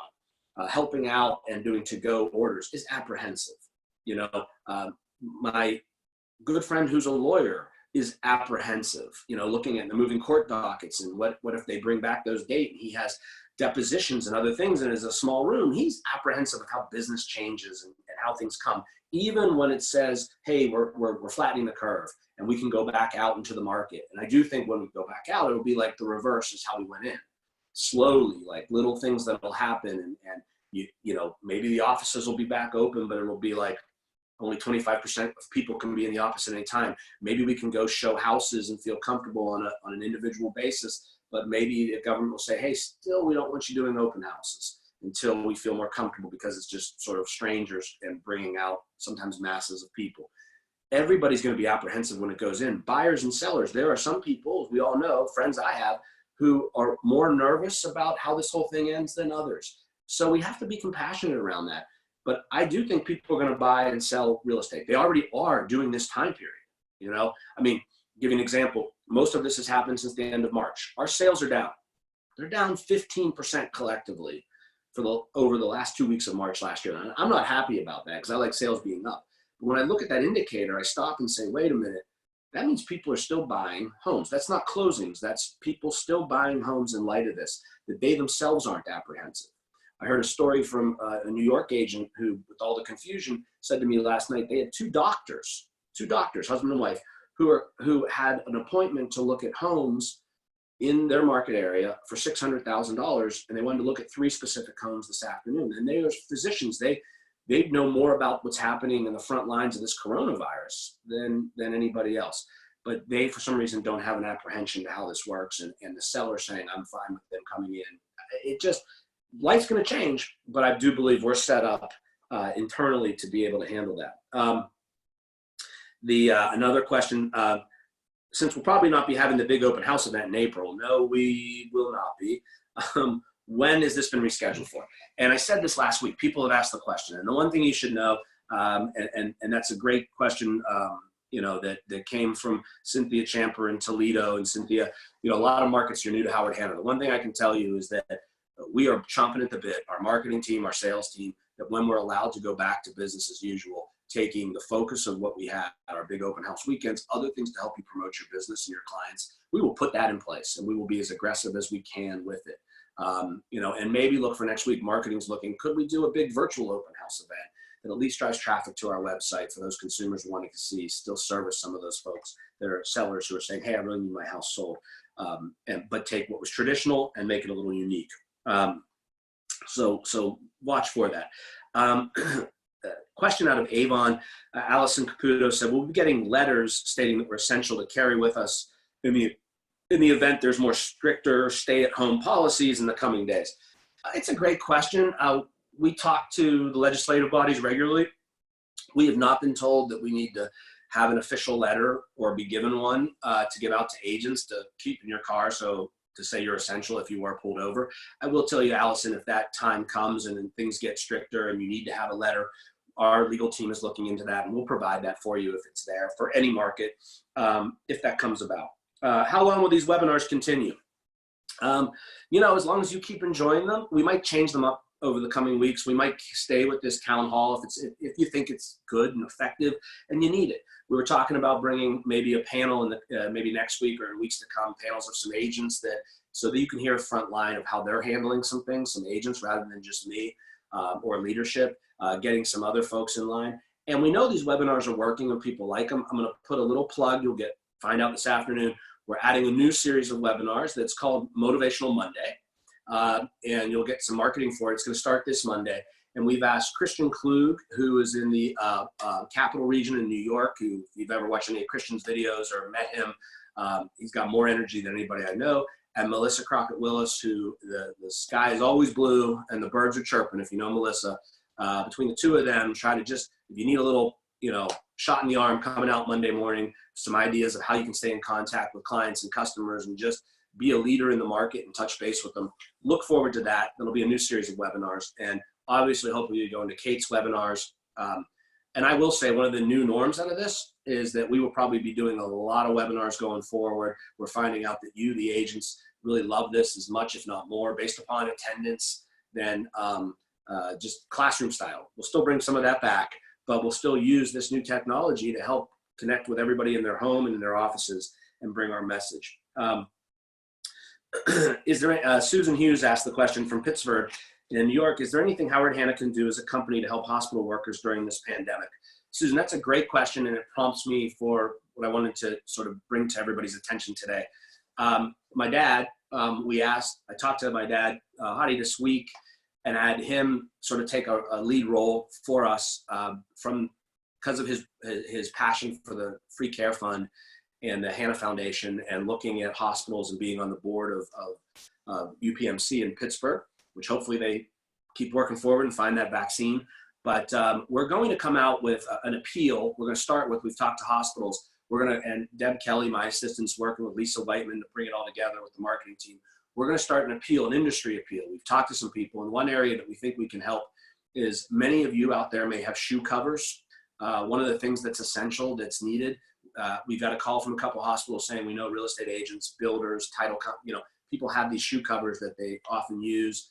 helping out and doing to-go orders is apprehensive. My good friend who's a lawyer is apprehensive, looking at the moving court dockets and what if they bring back those dates, and he has depositions and other things, and is a small room. He's apprehensive of how business changes and how things come, even when it says, hey, we're flattening the curve and we can go back out into the market. And I do think when we go back out, it'll be like the reverse is how we went in, slowly, like little things that will happen. And maybe the offices will be back open, but it'll be like only 25% of people can be in the office at any time. Maybe we can go show houses and feel comfortable on an individual basis, but maybe the government will say, hey, still, we don't want you doing open houses until we feel more comfortable, because it's just sort of strangers and bringing out sometimes masses of people. Everybody's going to be apprehensive when it goes in. Buyers and sellers. There are some people, we all know, friends I have, who are more nervous about how this whole thing ends than others. So we have to be compassionate around that. But I do think people are going to buy and sell real estate. They already are during this time period. Give you an example. Most of this has happened since the end of March. Our sales are down. They're down 15% collectively over the last 2 weeks of March last year. And I'm not happy about that, because I like sales being up. But when I look at that indicator, I stop and say, wait a minute, that means people are still buying homes. That's not closings. That's people still buying homes in light of this, that they themselves aren't apprehensive. I heard a story from a New York agent who, with all the confusion, said to me last night, they had two doctors, husband and wife, who had an appointment to look at homes in their market area for $600,000, and they wanted to look at 3 specific homes this afternoon. And they are physicians. They know more about what's happening in the front lines of this coronavirus than anybody else. But they, for some reason, don't have an apprehension to how this works. And the seller saying, I'm fine with them coming in. Life's going to change, but I do believe we're set up internally to be able to handle that. Another question, since we'll probably not be having the big open house event in April, no, we will not be. When has this been rescheduled for? And I said this last week. People have asked the question, and the one thing you should know, and that's a great question, that came from Cynthia Champer in Toledo. And Cynthia, a lot of markets you're new to Howard Hanna. The one thing I can tell you is that we are chomping at the bit, our marketing team, our sales team, that when we're allowed to go back to business as usual, taking the focus of what we have at our big open house weekends, other things to help you promote your business and your clients, we will put that in place, and we will be as aggressive as we can with it. And maybe look for next week. Marketing's looking, could we do a big virtual open house event that at least drives traffic to our website for those consumers wanting to still service some of those folks that are sellers who are saying, hey, I really need my house sold. But take what was traditional and make it a little unique. So watch for that. Question out of Avon. Allison Caputo said, we'll be getting letters stating that we're essential to carry with us in the event there's more stricter stay-at-home policies in the coming days. It's a great question. We talk to the legislative bodies regularly. We have not been told that we need to have an official letter or be given one to give out to agents to keep in your car, so to say you're essential if you were pulled over. I will tell you, Allison, if that time comes and things get stricter and you need to have a letter, our legal team is looking into that, and we'll provide that for you if it's there for any market, if that comes about. How long will these webinars continue? As long as you keep enjoying them. We might change them up over the coming weeks. We might stay with this town hall if you think it's good and effective and you need it. We were talking about bringing maybe a panel in maybe next week or in weeks to come, panels of some agents so that you can hear a front line of how they're handling some things, some agents rather than just me or leadership, getting some other folks in line. And we know these webinars are working and people like them. I'm going to put a little plug. You'll find out this afternoon. We're adding a new series of webinars that's called Motivational Monday. And you'll get some marketing for it. It's going to start this Monday. And we've asked Christian Klug, who is in the Capital Region in New York, who, if you've ever watched any of Christian's videos or met him, he's got more energy than anybody I know. And Melissa Crockett-Willis, who the sky is always blue and the birds are chirping, if you know Melissa. Between the two of them, try to just, if you need a little, shot in the arm coming out Monday morning, some ideas of how you can stay in contact with clients and customers and just be a leader in the market and touch base with them. Look forward to that. There'll be a new series of webinars. And obviously, hopefully you go into Kate's webinars. And I will say one of the new norms out of this is that we will probably be doing a lot of webinars going forward. We're finding out that you, the agents, really love this as much, if not more, based upon attendance than just classroom style. We'll still bring some of that back, but we'll still use this new technology to help connect with everybody in their home and in their offices and bring our message. Is there, Susan Hughes asked the question from Pittsburgh in New York, is there anything Howard Hanna can do as a company to help hospital workers during this pandemic? Susan, that's a great question, and it prompts me for what I wanted to sort of bring to everybody's attention today. My dad, I talked to my dad, Hoby, this week, and I had him sort of take a lead role for us because of his passion for the Free Care Fund and the Hanna Foundation, and looking at hospitals and being on the board of UPMC in Pittsburgh, which hopefully they keep working forward and find that vaccine. But we're going to come out with an appeal. We're going to start with, we've talked to hospitals. And Deb Kelly, my assistant's working with Lisa Whiteman to bring it all together with the marketing team. We're going to start an appeal, an industry appeal. We've talked to some people, and one area that we think we can help is many of you out there may have shoe covers. One of the things that's essential, that's needed, we've got a call from a couple of hospitals saying we know real estate agents, builders, title companies, people have these shoe covers that they often use.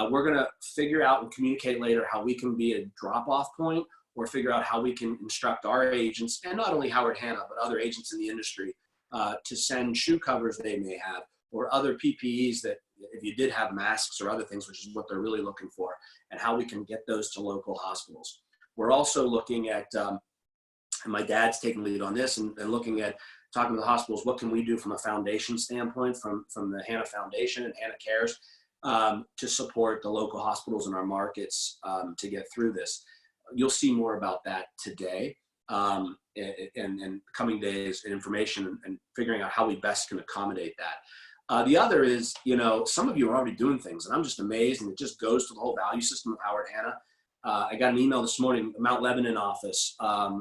We're going to figure out and communicate later how we can be a drop-off point, or figure out how we can instruct our agents, and not only Howard Hanna, but other agents in the industry, to send shoe covers they may have, or other PPEs that if you did have masks or other things, which is what they're really looking for, and how we can get those to local hospitals. We're also looking at, and my dad's taking lead on this, and looking at talking to the hospitals, what can we do from a foundation standpoint, from the Hanna Foundation and Hanna Cares, to support the local hospitals in our markets to get through this. You'll see more about that today and coming days, and information, and figuring out how we best can accommodate that. The other is, some of you are already doing things, and I'm just amazed, and it just goes to the whole value system of Howard Hanna. I got an email this morning, the Mount Lebanon office. I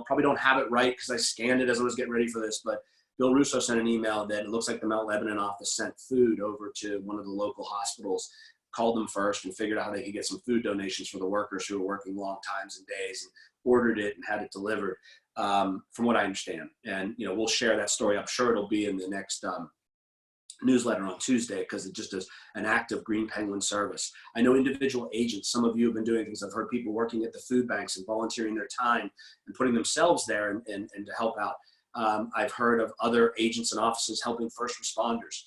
probably don't have it right because I scanned it as I was getting ready for this, but Bill Russo sent an email that it looks like the Mount Lebanon office sent food over to one of the local hospitals, called them first and figured out how they could get some food donations for the workers who were working long times and days, and ordered it and had it delivered, from what I understand. And, we'll share that story. I'm sure it'll be in the next newsletter on Tuesday, because it just is an active Green Penguin service. I know individual agents, some of you have been doing things. I've heard people working at the food banks and volunteering their time and putting themselves there and to help out. I've heard of other agents and offices helping first responders.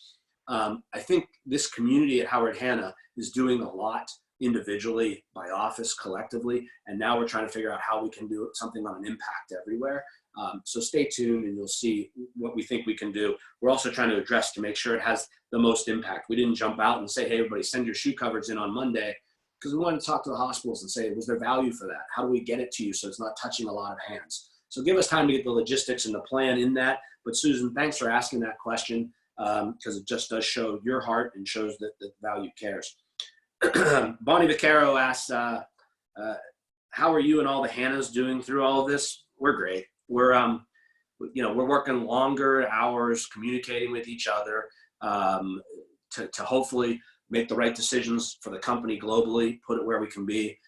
I think this community at Howard Hanna is doing a lot individually, by office, collectively, and now we're trying to figure out how we can do something on an impact everywhere. So stay tuned and you'll see what we think we can do. We're also trying to address to make sure it has the most impact. We didn't jump out and say, hey, everybody send your shoe covers in on Monday, because we wanted to talk to the hospitals and say, was there value for that? How do we get it to you so it's not touching a lot of hands? So give us time to get the logistics and the plan in that. But Susan, thanks for asking that question, because it just does show your heart and shows that the value cares. Bonnie Vaccaro asks, how are you and all the Hannas doing through all of this? We're great. We're working longer hours, communicating with each other, to hopefully make the right decisions for the company globally, put it where we can be.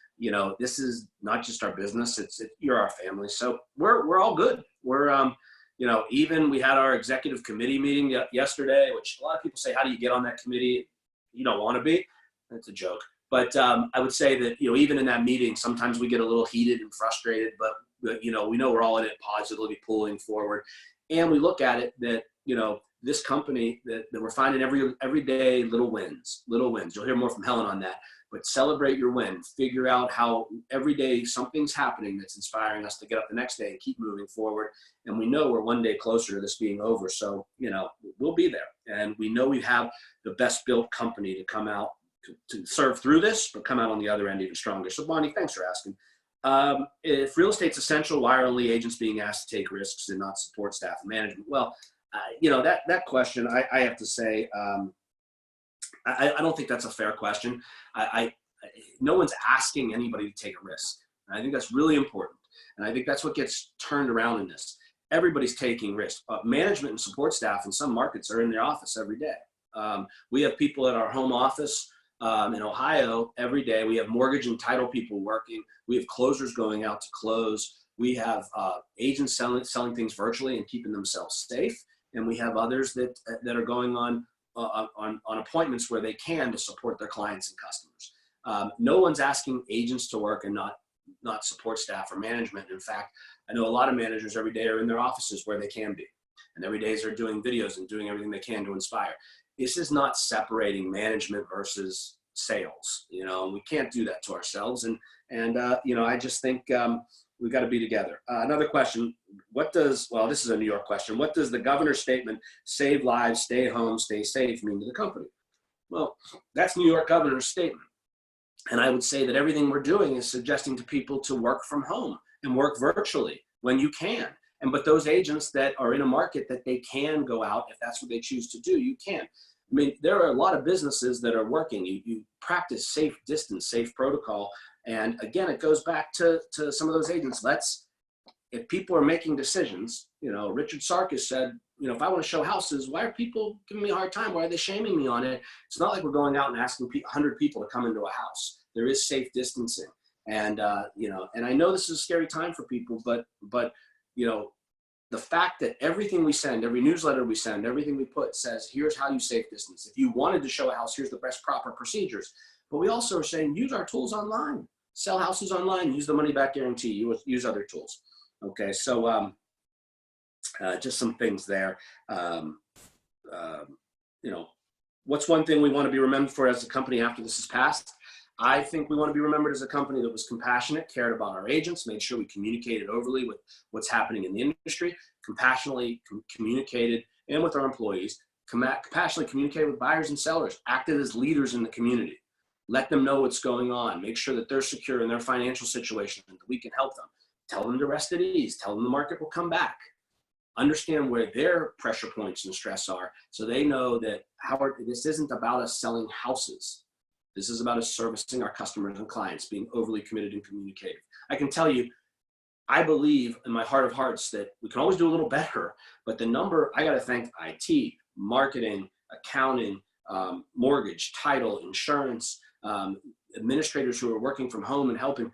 This is not just our business, you're our family. So we're all good. We're, even we had our executive committee meeting yesterday, which a lot of people say, how do you get on that committee? You don't want to be. That's a joke. But I would say that, even in that meeting, sometimes we get a little heated and frustrated, but we know we're all in it positively, pulling forward. And we look at it that, this company that we're finding every day, little wins. You'll hear more from Helen on that, but celebrate your win. Figure out how every day something's happening that's inspiring us to get up the next day and keep moving forward. And we know we're one day closer to this being over. So, we'll be there. And we know we have the best built company to come out to serve through this, but come out on the other end even stronger. So Bonnie, thanks for asking. If real estate's essential, why are only agents being asked to take risks and not support staff and management? Well, that question, I have to say, I don't think that's a fair question. No one's asking anybody to take a risk. And I think that's really important. And I think that's what gets turned around in this. Everybody's taking risks. Management and support staff in some markets are in their office every day. We have people at our home office in Ohio every day. We have mortgage and title people working. We have closers going out to close. We have agents selling things virtually and keeping themselves safe. And we have others that are going on appointments where they can to support their clients and customers. No one's asking agents to work and not not support staff or management. In fact, I know a lot of managers every day are in their offices where they can be. And every day they're doing videos and doing everything they can to inspire. This is not separating management versus sales. You know, we can't do that to ourselves. And you know, I just think we've got to be together. Another question, well, this is a New York question. What does the governor's statement, save lives, stay home, stay safe, mean to the company? Well, that's New York governor's statement. And I would say that everything we're doing is suggesting to people to work from home and work virtually when you can. But those agents that are in a market that they can go out, if that's what they choose to do, you can. I mean, there are a lot of businesses that are working. You practice safe distance, safe protocol. And again, it goes back to some of those agents. If people are making decisions, you know, Richard Sarkis said, you know, if I want to show houses, why are people giving me a hard time? Why are they shaming me on it? It's not like we're going out and asking 100 people to come into a house. There is safe distancing. And, you know, and I know this is a scary time for people, but, you know, the fact that everything we send, every newsletter we send, everything we put says, here's how you safe distance. If you wanted to show a house, here's the best proper procedures. But we also are saying, use our tools online, sell houses online, use the money back guarantee, use other tools. Okay, so just some things there. You know, what's one thing we want to be remembered for as a company after this is passed? I think we want to be remembered as a company that was compassionate, cared about our agents, made sure we communicated overly with what's happening in the industry, compassionately communicated, and with our employees, compassionately communicated with buyers and sellers, acted as leaders in the community, let them know what's going on, make sure that they're secure in their financial situation and that we can help them, tell them to rest at ease, tell them the market will come back, understand where their pressure points and stress are so they know that this isn't about us selling houses. This is about us servicing our customers and clients, being overly committed and communicative. I can tell you, I believe in my heart of hearts that we can always do a little better, but the number, I got to thank IT, marketing, accounting, mortgage, title, insurance, administrators who are working from home and helping.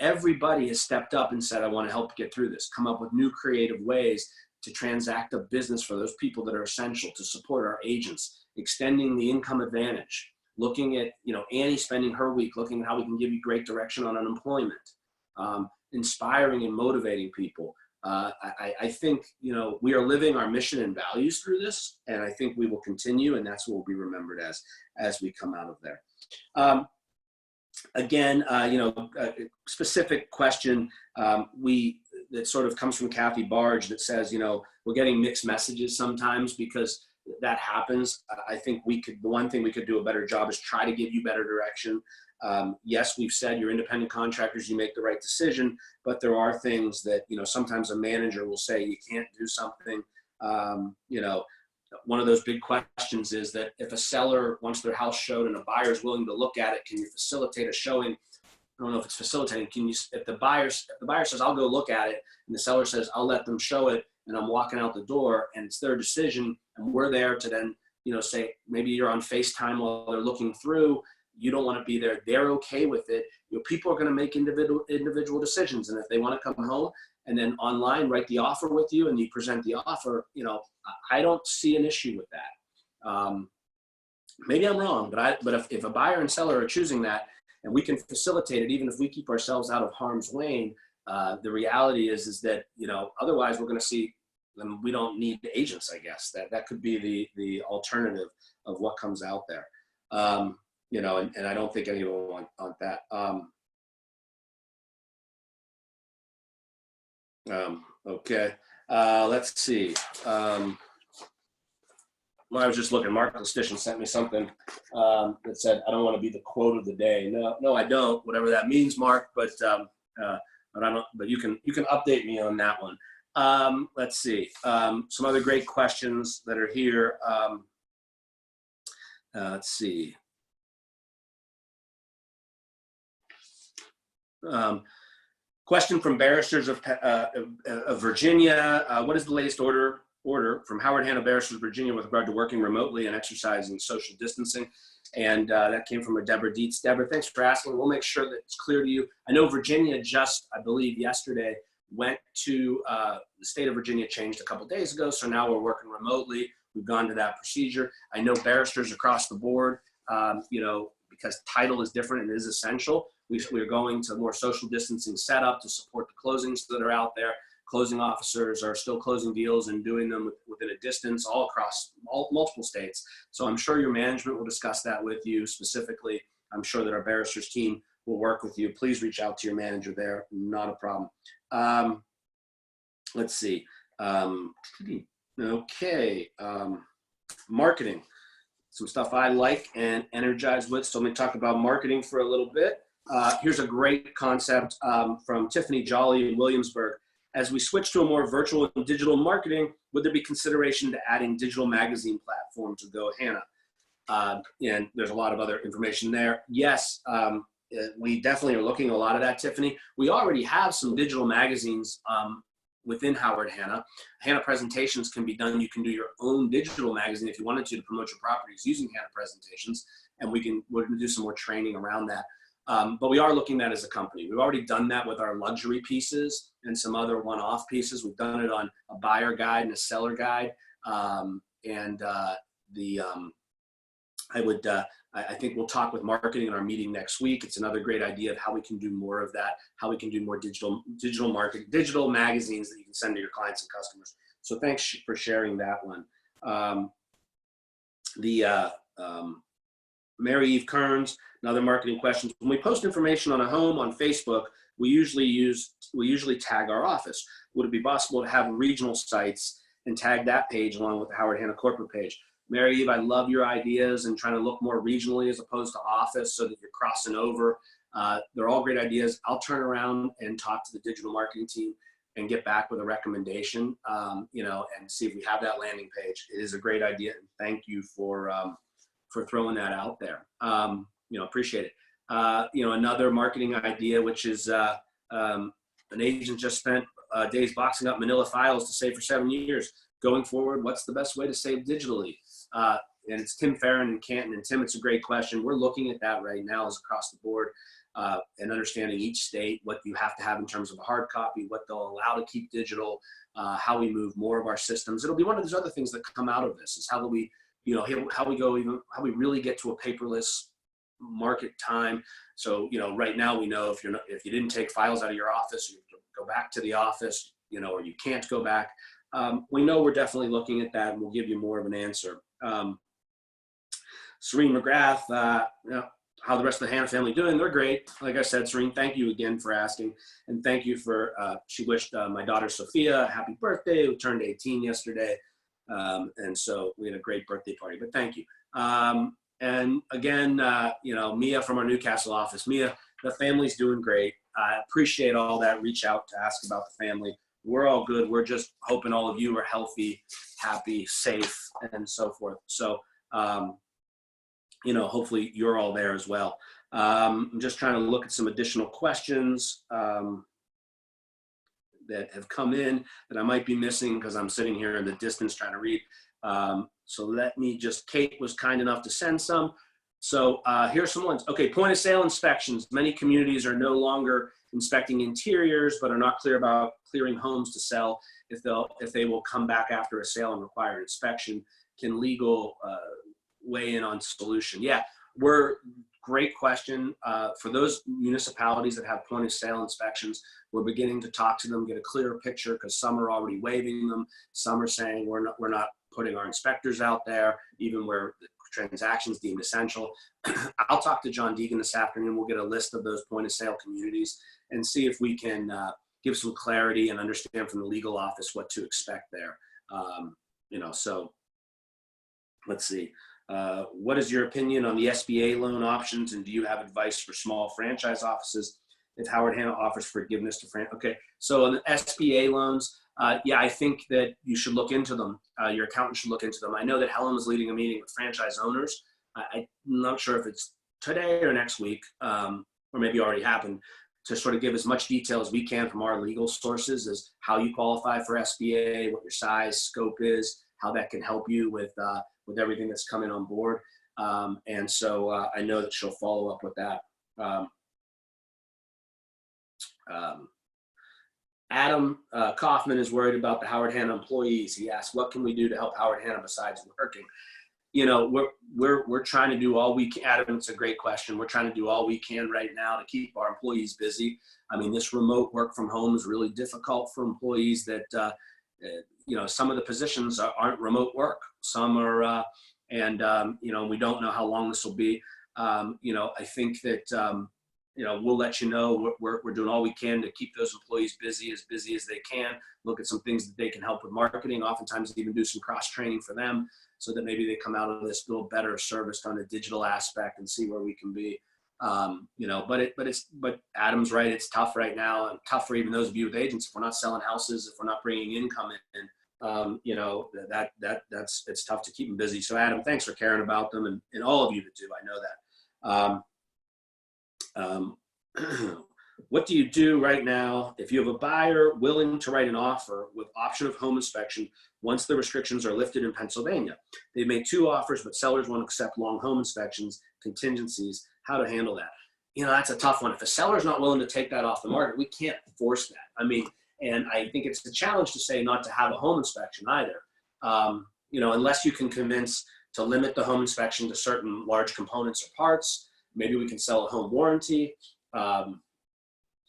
Everybody has stepped up and said, I want to help get through this, come up with new creative ways to transact a business for those people that are essential, to support our agents, extending the income advantage. Looking at, you know, Annie spending her week looking at how we can give you great direction on unemployment, inspiring and motivating people. I think, you know, we are living our mission and values through this, and I think we will continue, and that's what we'll be remembered as we come out of there. Again, you know, a specific question that sort of comes from Kathy Barge that says, you know, we're getting mixed messages sometimes because that happens. I think the one thing we could do a better job is try to give you better direction. Yes, we've said you're independent contractors, you make the right decision, but there are things that, you know, sometimes a manager will say you can't do something. You know, one of those big questions is that if a seller wants their house showed and a buyer is willing to look at it, can you facilitate a showing? I don't know if it's facilitating. If the buyer says, I'll go look at it, and the seller says, I'll let them show it, and I'm walking out the door, and it's their decision, and we're there to then, you know, say, maybe you're on FaceTime while they're looking through, you don't want to be there, they're okay with it. You know, people are going to make individual decisions, and if they want to come home and then online write the offer with you and you present the offer, you know, I don't see an issue with that. Maybe I'm wrong, but if a buyer and seller are choosing that, and we can facilitate it, even if we keep ourselves out of harm's way, the reality is that, you know, otherwise we're going to see, we don't need the agents, I guess. That could be the alternative of what comes out there. You know, and I don't think anyone want that. Okay, let's see. Well, I was just looking, Mark Lestitian sent me something that said, I don't want to be the quote of the day. No, I don't, whatever that means, Mark, but I don't, but you can update me on that one. Let's see, some other great questions that are here. Let's see. Question from barristers of Virginia. What is the latest order from Howard Hanna Barristers, Virginia, with regard to working remotely and exercising social distancing? And that came from a Deborah Dietz. Deborah, thanks for asking. We'll make sure that it's clear to you. I know Virginia just, I believe yesterday, went to the state of Virginia, changed a couple days ago. So now we're working remotely. We've gone to that procedure. I know barristers across the board, you know, because title is different and is essential. We're going to more social distancing setup to support the closings that are out there. Closing officers are still closing deals and doing them within a distance all across multiple states. So I'm sure your management will discuss that with you specifically. I'm sure that our barristers team will work with you. Please reach out to your manager there. Not a problem. Let's see. Okay. Marketing. Some stuff I like and energized with. So let me talk about marketing for a little bit. Here's a great concept from Tiffany Jolly in Williamsburg. As we switch to a more virtual and digital marketing, would there be consideration to adding digital magazine platform to GoHanna? And there's a lot of other information there. Yes, we definitely are looking at a lot of that, Tiffany. We already have some digital magazines within Howard Hanna. Hanna presentations can be done. You can do your own digital magazine if you wanted to promote your properties using Hanna presentations, and we're going to do some more training around that. But we are looking at that as a company. We've already done that with our luxury pieces and some other one-off pieces. We've done it on a buyer guide and a seller guide. I think we'll talk with marketing in our meeting next week. It's another great idea of how we can do more of that, how we can do more digital marketing, digital magazines that you can send to your clients and customers. So thanks for sharing that one. Mary Eve Kearns, another marketing question. When we post information on a home on Facebook, we usually tag our office. Would it be possible to have regional sites and tag that page along with the Howard Hanna corporate page? Mary Eve, I love your ideas and trying to look more regionally as opposed to office so that you're crossing over. They're all great ideas. I'll turn around and talk to the digital marketing team and get back with a recommendation, and see if we have that landing page. It is a great idea. And thank you for throwing that out there. Appreciate it. Another marketing idea, which is an agent just spent days boxing up manila files to save for 7 years. Going forward, what's the best way to save digitally? And it's Tim Farron in Canton. And Tim, it's a great question. We're looking at that right now as across the board and understanding each state, what you have to have in terms of a hard copy, what they'll allow to keep digital, how we move more of our systems. It'll be one of those other things that come out of this is how do we, how we really get to a paperless market time. So, right now we know if you didn't take files out of your office, you have to go back to the office, or you can't go back. We know we're definitely looking at that, and we'll give you more of an answer. Serene McGrath, how the rest of the Hanna family doing? They're great. Like I said, Serene, thank you again for asking, and thank you for, she wished my daughter Sophia a happy birthday, who turned 18 yesterday, and so we had a great birthday party, but thank you. And again, Mia from our Newcastle office. Mia, the family's doing great. I appreciate all that reach out to ask about the family. We're all good. We're just hoping all of you are healthy, happy, safe, and so forth. So, hopefully you're all there as well. I'm just trying to look at some additional questions that have come in that I might be missing because I'm sitting here in the distance trying to read. So let me Kate was kind enough to send some. So here's some ones. Okay, point of sale inspections. Many communities are no longer inspecting interiors, but are not clear about clearing homes to sell if they will come back after a sale and require inspection. Can legal weigh in on solution? Yeah, great question. For those municipalities that have point of sale inspections, we're beginning to talk to them, get a clearer picture, because some are already waiving them. Some are saying we're not putting our inspectors out there, even where the transactions deemed essential. I'll talk to John Deegan this afternoon. We'll get a list of those point of sale communities and see if we can give some clarity and understand from the legal office what to expect there. So let's see. What is your opinion on the SBA loan options, and do you have advice for small franchise offices if Howard Hanna offers forgiveness to Okay, so on the SBA loans, yeah, I think that you should look into them. Your accountant should look into them. I know that Helen was leading a meeting with franchise owners. I'm not sure if it's today or next week, or maybe already happened, to sort of give as much detail as we can from our legal sources as how you qualify for SBA, what your size, scope is, how that can help you with everything that's coming on board. And so I know that she'll follow up with that. Adam Kaufman is worried about the Howard Hanna employees. He asked, what can we do to help Howard Hanna besides working? we're trying to do all we can. Adam, it's a great question. We're trying to do all we can right now to keep our employees busy. I mean, this remote work from home is really difficult for employees that, some of the positions aren't remote work. Some are, we don't know how long this will be. I think that, we'll let you know. We're doing all we can to keep those employees busy as they can. Look at some things that they can help with marketing. Oftentimes even do some cross training for them so that maybe they come out of this a little better serviced on a digital aspect and see where we can be. But Adam's right. It's tough right now, and tough for even those of you with agents. If we're not selling houses, if we're not bringing income in, it's tough to keep them busy. So Adam, thanks for caring about them, and all of you that do. I know that. What do you do right now if you have a buyer willing to write an offer with option of home inspection once the restrictions are lifted in Pennsylvania? They've made 2 offers, but sellers won't accept long home inspections, contingencies. How to handle that? That's a tough one. If a seller's not willing to take that off the market, we can't force that. I mean, and I think it's a challenge to say not to have a home inspection either. Unless you can convince to limit the home inspection to certain large components or parts, maybe we can sell a home warranty. And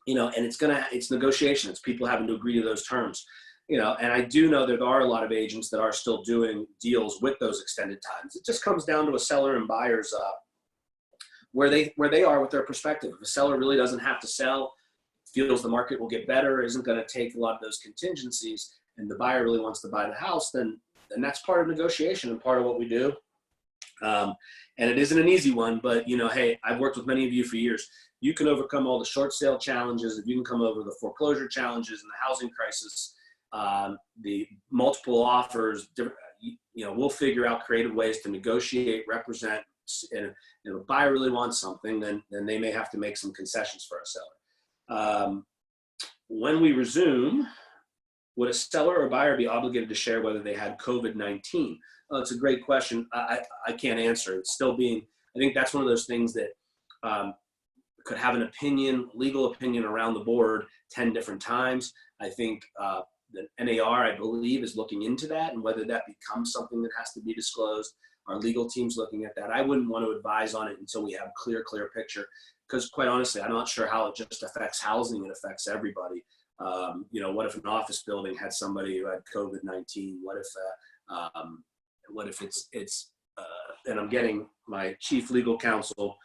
it's negotiation. It's people having to agree to those terms. And I do know there are a lot of agents that are still doing deals with those extended times. It just comes down to a seller and buyer's where they are with their perspective. If a seller really doesn't have to sell, feels the market will get better, isn't going to take a lot of those contingencies, and the buyer really wants to buy the house, then that's part of negotiation and part of what we do. And it isn't an easy one, but hey, I've worked with many of you for years. You can overcome all the short sale challenges. If you can come over the foreclosure challenges and the housing crisis, the multiple offers, we'll figure out creative ways to negotiate, represent, and if a buyer really wants something, then they may have to make some concessions for a seller. When we resume, would a seller or buyer be obligated to share whether they had COVID-19? Oh, it's a great question. I can't answer. It's still being, I think that's one of those things that could have an opinion, legal opinion around the board 10 different times. I think the NAR, I believe, is looking into that and whether that becomes something that has to be disclosed. Our legal team's looking at that. I wouldn't want to advise on it until we have clear picture, because quite honestly, I'm not sure how it just affects housing. It affects everybody. What if an office building had somebody who had COVID-19? What if it's and I'm getting my chief legal counsel.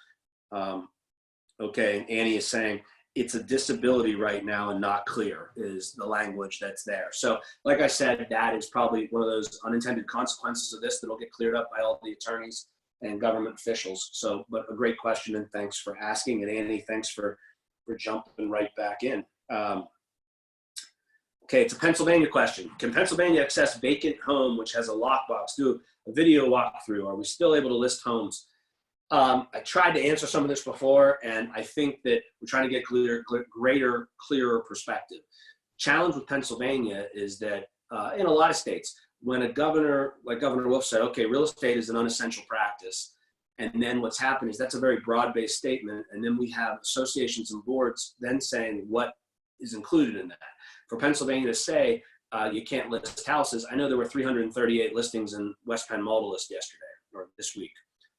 Okay, Annie is saying it's a disability right now and not clear is the language that's there. So like I said, that is probably one of those unintended consequences of this that'll get cleared up by all the attorneys and government officials. So, but a great question, and thanks for asking. And Annie, thanks for jumping right back in. Okay, it's a Pennsylvania question. Can Pennsylvania access vacant home, which has a lockbox, do a video walkthrough? Are we still able to list homes? I tried to answer some of this before, and I think that we're trying to get clearer perspective. Challenge with Pennsylvania is that in a lot of states, when a governor, like Governor Wolf said, okay, real estate is an unessential practice, and then what's happened is that's a very broad-based statement, and then we have associations and boards then saying what is included in that. For Pennsylvania to say you can't list houses, I know there were 338 listings in West Penn Model List yesterday or this week.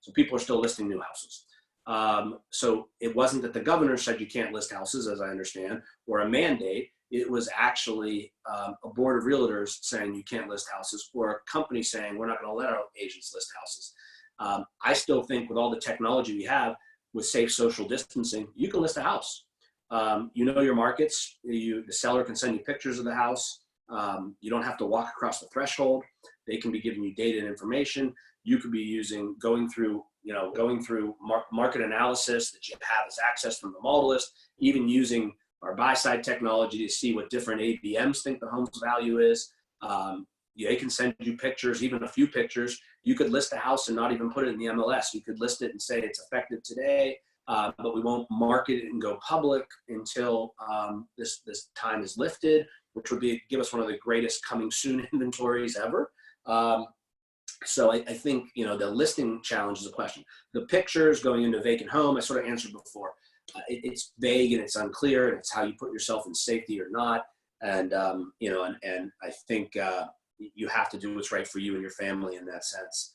So people are still listing new houses. So it wasn't that the governor said you can't list houses, as I understand, or a mandate. It was actually a board of realtors saying you can't list houses, or a company saying we're not going to let our agents list houses. I still think with all the technology we have with safe social distancing, you can list a house. You know your markets. The seller can send you pictures of the house. You don't have to walk across the threshold. They can be giving you data and information. You could be going through market analysis that you have as access from the model list, even using our buy-side technology to see what different ABMs think the home's value is. They can send you pictures, even a few pictures. You could list a house and not even put it in the MLS. You could list it and say it's effective today, but we won't market it and go public until this time is lifted, which would give us one of the greatest coming soon inventories ever. So I think, the listing challenge is a question. The pictures going into a vacant home, I sort of answered before. It's vague and it's unclear, and it's how you put yourself in safety or not. And, and I think you have to do what's right for you and your family in that sense.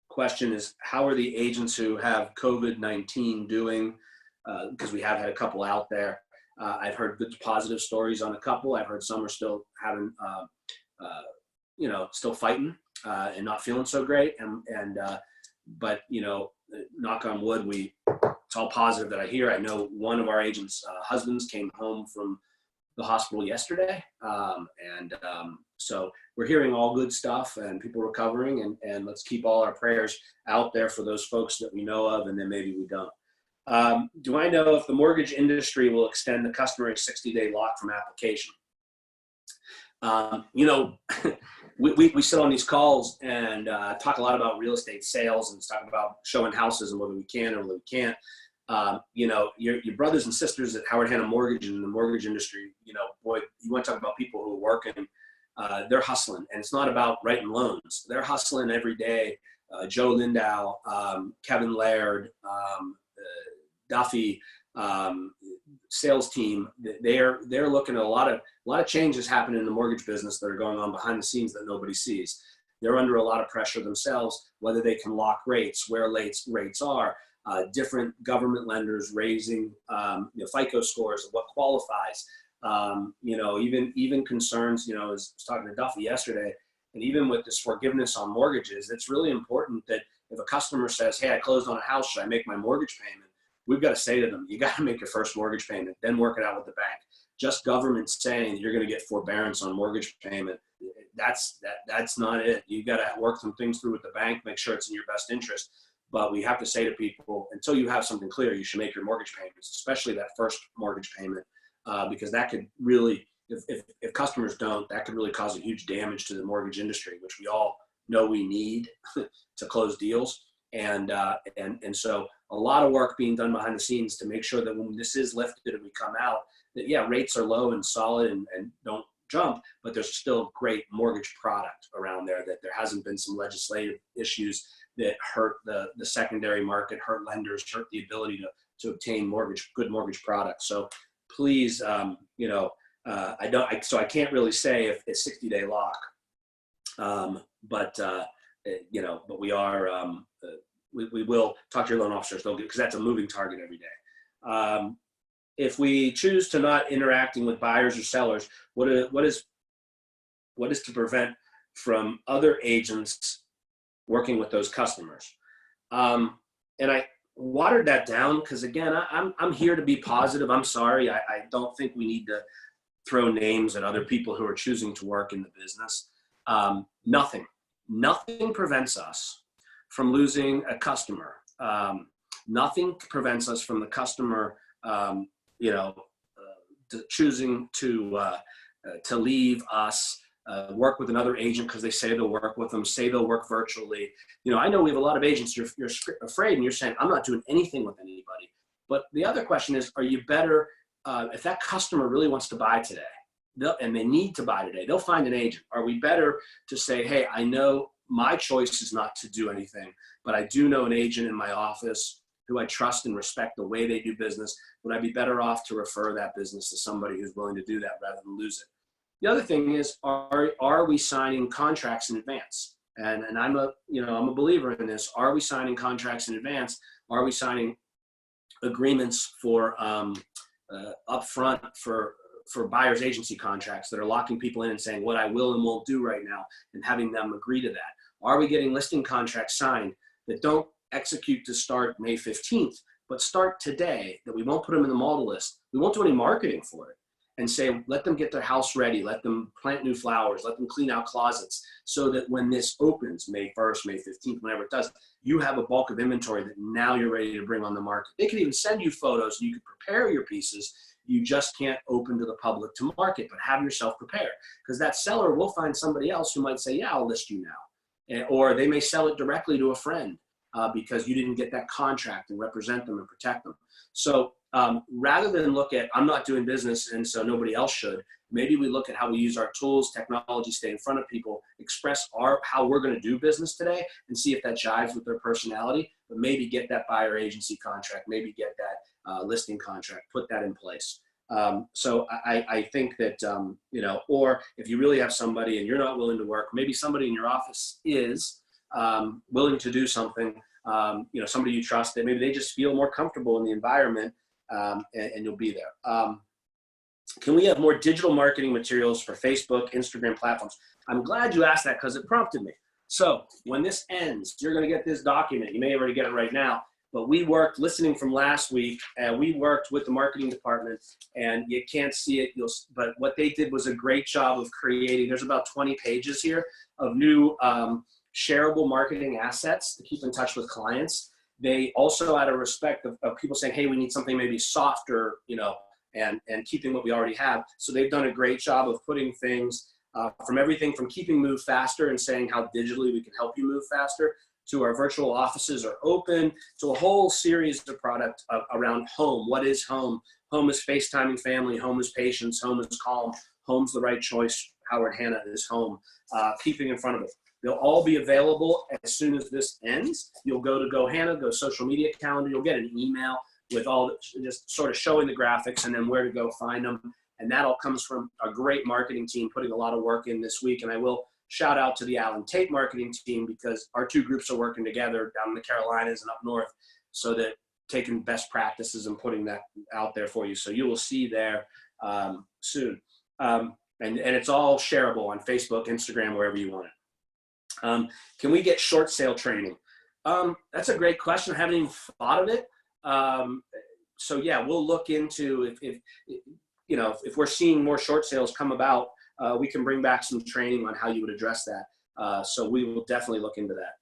Question is, how are the agents who have COVID-19 doing? Because we have had a couple out there. I've heard good positive stories on a couple. I've heard some are still having, still fighting and not feeling so great. But knock on wood, it's all positive that I hear. I know one of our agents' husbands came home from the hospital yesterday. So we're hearing all good stuff and people recovering, and let's keep all our prayers out there for those folks that we know of, and then maybe we don't. Do I know if the mortgage industry will extend the customary 60-day lock from application? We sit on these calls and talk a lot about real estate sales and talk about showing houses and whether we can or whether we can't. Your brothers and sisters at Howard Hanna Mortgage and the mortgage industry, boy, you want to talk about people who are working, they're hustling, and it's not about writing loans. They're hustling every day. Joe Lindow, Kevin Laird, Duffy, sales team, they're looking at a lot of changes happening in the mortgage business that are going on behind the scenes that nobody sees. They're under a lot of pressure themselves, whether they can lock rates, where rates are, different government lenders raising FICO scores of what qualifies. Even concerns, I was talking to Duffy yesterday, and even with this forgiveness on mortgages, it's really important that if a customer says, hey, I closed on a house, should I make my mortgage payment? We've got to say to them, you got to make your first mortgage payment, then work it out with the bank. Just government saying you're going to get forbearance on mortgage payment, that's not it. You got to work some things through with the bank, make sure it's in your best interest. But we have to say to people, until you have something clear, you should make your mortgage payments, especially that first mortgage payment, because that could really, if customers don't, that could really cause a huge damage to the mortgage industry, which we all know we need to close deals. And so a lot of work being done behind the scenes to make sure that when this is lifted and we come out, that rates are low and solid and don't jump, but there's still great mortgage product around there, that there hasn't been some legislative issues that hurt the secondary market, hurt lenders, hurt the ability to obtain good mortgage products. So please, I can't really say if it's 60-day lock, but we are, we will talk to your loan officers, because that's a moving target every day. If we choose to not interacting with buyers or sellers, what is to prevent from other agents working with those customers? And I watered that down because, again, I'm here to be positive. I'm sorry. I don't think we need to throw names at other people who are choosing to work in the business. Nothing prevents us from losing a customer. Nothing prevents us from the customer, choosing to leave us, work with another agent because they say they'll work with them, say they'll work virtually. I know we have a lot of agents, you're afraid and you're saying, I'm not doing anything with anybody. But the other question is, are you better, if that customer really wants to buy today, and they need to buy today, they'll find an agent. Are we better to say, hey, I know my choice is not to do anything, but I do know an agent in my office who I trust and respect the way they do business. Would I be better off to refer that business to somebody who's willing to do that rather than lose it? The other thing is, are we signing contracts in advance? And I'm a believer in this. Are we signing contracts in advance? Are we signing agreements for upfront for buyer's agency contracts that are locking people in and saying what I will and won't do right now and having them agree to that? Are we getting listing contracts signed that don't execute to start May 15th, but start today, that we won't put them in the model list? We won't do any marketing for it, and say, let them get their house ready, let them plant new flowers, let them clean out closets, so that when this opens, May 1st, May 15th, whenever it does, you have a bulk of inventory that now you're ready to bring on the market. They can even send you photos and you can prepare your pieces. You just can't open to the public to market, but have yourself prepared, because that seller will find somebody else who might say, yeah, I'll list you now. Or they may sell it directly to a friend because you didn't get that contract and represent them and protect them. So rather than look at, I'm not doing business and so nobody else should, maybe we look at how we use our tools, technology, stay in front of people, express how we're going to do business today, and see if that jives with their personality, but maybe get that buyer agency contract, maybe get that listing contract, put that in place. So I think that, or if you really have somebody and you're not willing to work, maybe somebody in your office is, willing to do something, somebody you trust, that maybe they just feel more comfortable in the environment, and you'll be there. Can we have more digital marketing materials for Facebook, Instagram platforms? I'm glad you asked that because it prompted me. So when this ends, you're going to get this document. You may already get it right now, but we worked, listening from last week, we worked with the marketing department, and you can't see it, but what they did was a great job of creating, there's about 20 pages here of new shareable marketing assets to keep in touch with clients. They also, out of respect of people saying, hey, we need something maybe softer, and keeping what we already have. So they've done a great job of putting things from everything from keeping move faster and saying how digitally we can help you move faster, to our virtual offices are open, to a whole series of product around home. What is home? Home is FaceTiming family. Home is patience. Home is calm. Home's the right choice. Howard Hanna is home. Keeping in front of it. They'll all be available as soon as this ends. You'll go to GoHanna, go social media calendar. You'll get an email with all just sort of showing the graphics and then where to go find them. And that all comes from a great marketing team putting a lot of work in this week. And I will shout out to the Allen Tate marketing team, because our two groups are working together down in the Carolinas and up north, so that taking best practices and putting that out there for you. So you will see there soon. And it's all shareable on Facebook, Instagram, wherever you want it. Can we get short sale training? That's a great question. I haven't even thought of it. So yeah, we'll look into if we're seeing more short sales come about, we can bring back some training on how you would address that. So we will definitely look into that.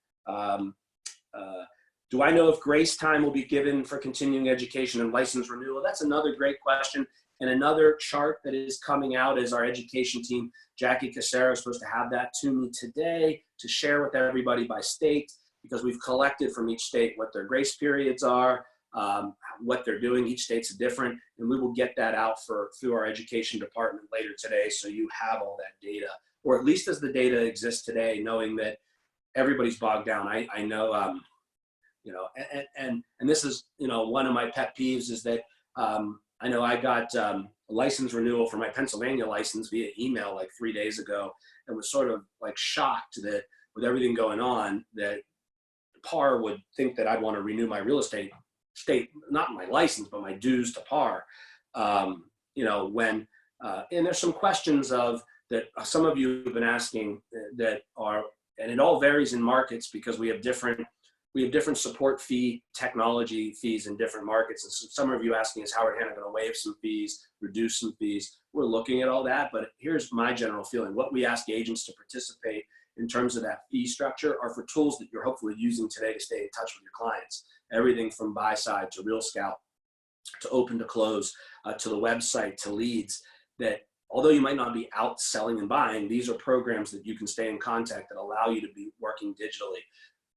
Do I know if grace time will be given for continuing education and license renewal? That's another great question. And another chart that is coming out is our education team. Jackie Casera is supposed to have that to me today to share with everybody by state, because we've collected from each state what their grace periods are, what they're doing. Each state's different, and we will get that out through our education department later today, so you have all that data, or at least as the data exists today, knowing that everybody's bogged down. I know, and this is, one of my pet peeves is that I know I got a license renewal for my Pennsylvania license via email like 3 days ago, and was sort of like shocked that with everything going on, that PAR would think that I'd want to renew my real estate not my license, but my dues to PAR. And there's some questions of that some of you have been asking that are, and it all varies in markets, because we have different support fee technology fees in different markets. And so some of you asking, is Howard Hanna going to waive some fees, reduce some fees? We're looking at all that, but here's my general feeling. What we ask agents to participate in terms of that fee structure are for tools that you're hopefully using today to stay in touch with your clients. Everything from buy side to Real Scout, to open to close, to the website, to leads, that although you might not be out selling and buying, these are programs that you can stay in contact that allow you to be working digitally.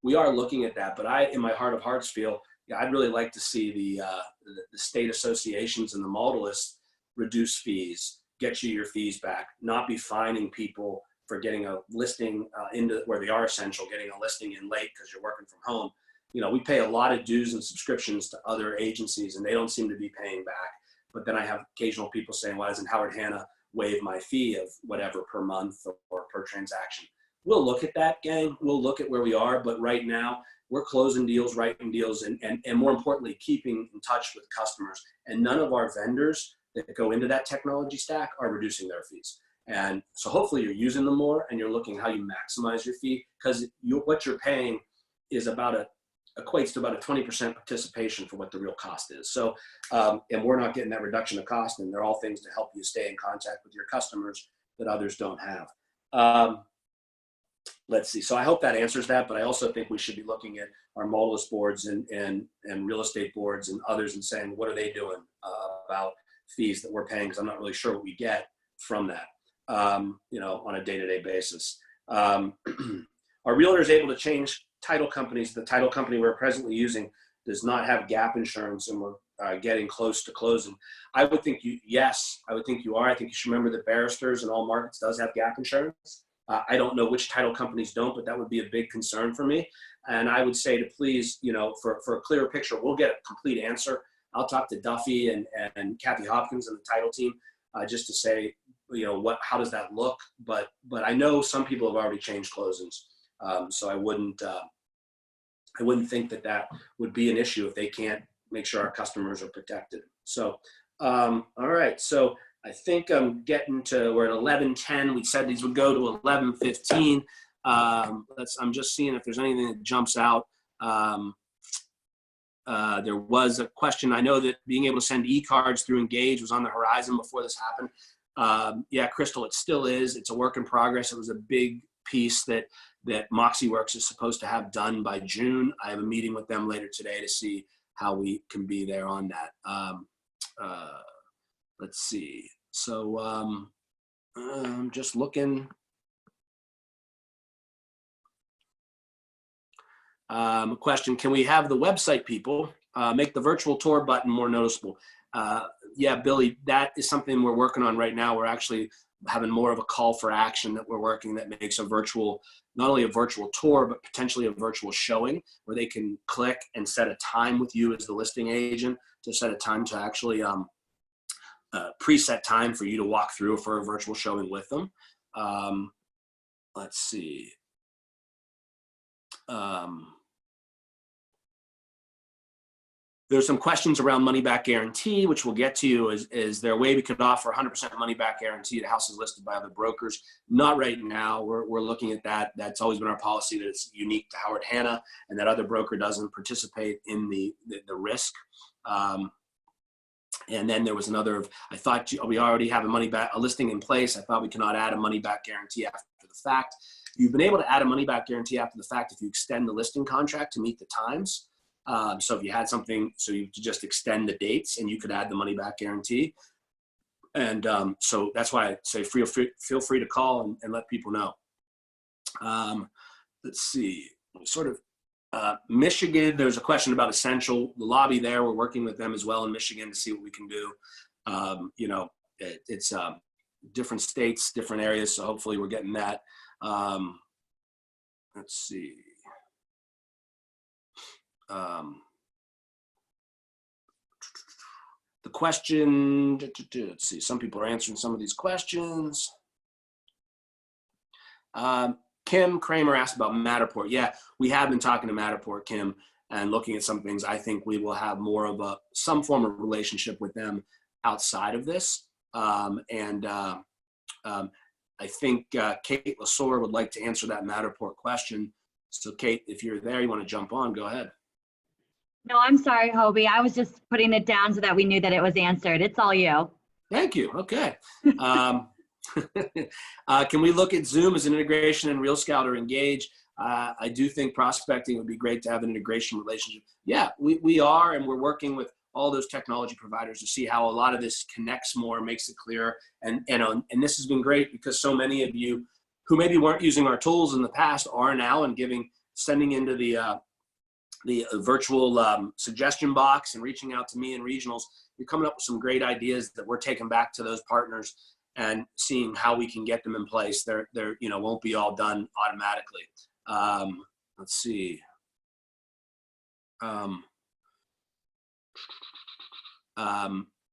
We are looking at that, but I, in my heart of hearts, feel I'd really like to see the state associations and the modalists reduce fees, get you your fees back, not be fining people for getting a listing into where they are essential, getting a listing in late because you're working from home. We pay a lot of dues and subscriptions to other agencies, and they don't seem to be paying back. But then I have occasional people saying, why doesn't Howard Hanna waive my fee of whatever per month or per transaction? We'll look at that, gang. We'll look at where we are. But right now, we're closing deals, writing deals, and more importantly, keeping in touch with customers. And none of our vendors that go into that technology stack are reducing their fees. And so hopefully you're using them more, and you're looking how you maximize your fee, because what you're paying is equates to about a 20% participation for what the real cost is. So, and we're not getting that reduction of cost, and they're all things to help you stay in contact with your customers that others don't have. Let's see. So I hope that answers that, but I also think we should be looking at our modalist boards and real estate boards and others and saying, what are they doing about fees that we're paying? Because I'm not really sure what we get from that, on a day-to-day basis. Are realtors able to change title companies? The title company we're presently using does not have gap insurance, and we're getting close to closing. I would think yes, I would think you are. I think you should remember that barristers in all markets does have gap insurance. I don't know which title companies don't, but that would be a big concern for me. And I would say to please, for a clearer picture, we'll get a complete answer. I'll talk to Duffy and Kathy Hopkins and the title team just to say, how does that look? But I know some people have already changed closings. So I wouldn't think that that would be an issue if they can't make sure our customers are protected. So, all right. So I think I'm getting to, we're at 11:10. We said these would go to 11:15. I'm just seeing if there's anything that jumps out. There was a question. I know that being able to send e-cards through Engage was on the horizon before this happened. Yeah, Crystal, it still is. It's a work in progress. It was a big piece that MoxieWorks is supposed to have done by June. I have a meeting with them later today to see how we can be there on that. Let's see. So I'm just looking. Question, can we have the website people make the virtual tour button more noticeable? Yeah, Billy, that is something we're working on right now. We're actually having more of a call for action that we're working that makes a virtual, not only a virtual tour, but potentially a virtual showing where they can click and set a time with you as the listing agent to set a time to actually preset time for you to walk through for a virtual showing with them. Let's see. There's some questions around money back guarantee, which we'll get to. Is there a way we could offer 100% money back guarantee to houses listed by other brokers? Not right now. We're looking at that. That's always been our policy, that it's unique to Howard Hanna and that other broker doesn't participate in the risk. And then there was another of, I thought we already have a listing in place. I thought we cannot add a money back guarantee after the fact. You've been able to add a money back guarantee after the fact if you extend the listing contract to meet the times. So if you had something, so you could just extend the dates and you could add the money back guarantee. And so that's why I say feel free to call and let people know. Let's see, sort of Michigan, there's a question about Essential, the lobby there. We're working with them as well in Michigan to see what we can do. You know, it's different states, different areas. So hopefully we're getting that. Let's see. The question, let's see, some people are answering some of these questions. Kim Kramer asked about Matterport. Yeah, we have been talking to Matterport, Kim, and looking at some things. I think we will have more of some form of relationship with them outside of this. I think Kate Lasore would like to answer that Matterport question. So Kate, if you're there, you want to jump on, go ahead. No, I'm sorry, Hoby. I was just putting it down so that we knew that it was answered. It's all you. Thank you. Okay. Can we look at Zoom as an integration in Real Scout or Engage? I do think prospecting would be great to have an integration relationship. Yeah, we are, and we're working with all those technology providers to see how a lot of this connects more, makes it clear. And this has been great because so many of you who maybe weren't using our tools in the past are now, and sending into the virtual suggestion box and reaching out to me and regionals. You're coming up with some great ideas that we're taking back to those partners and seeing how we can get them in place. They're won't be all done automatically. Let's see.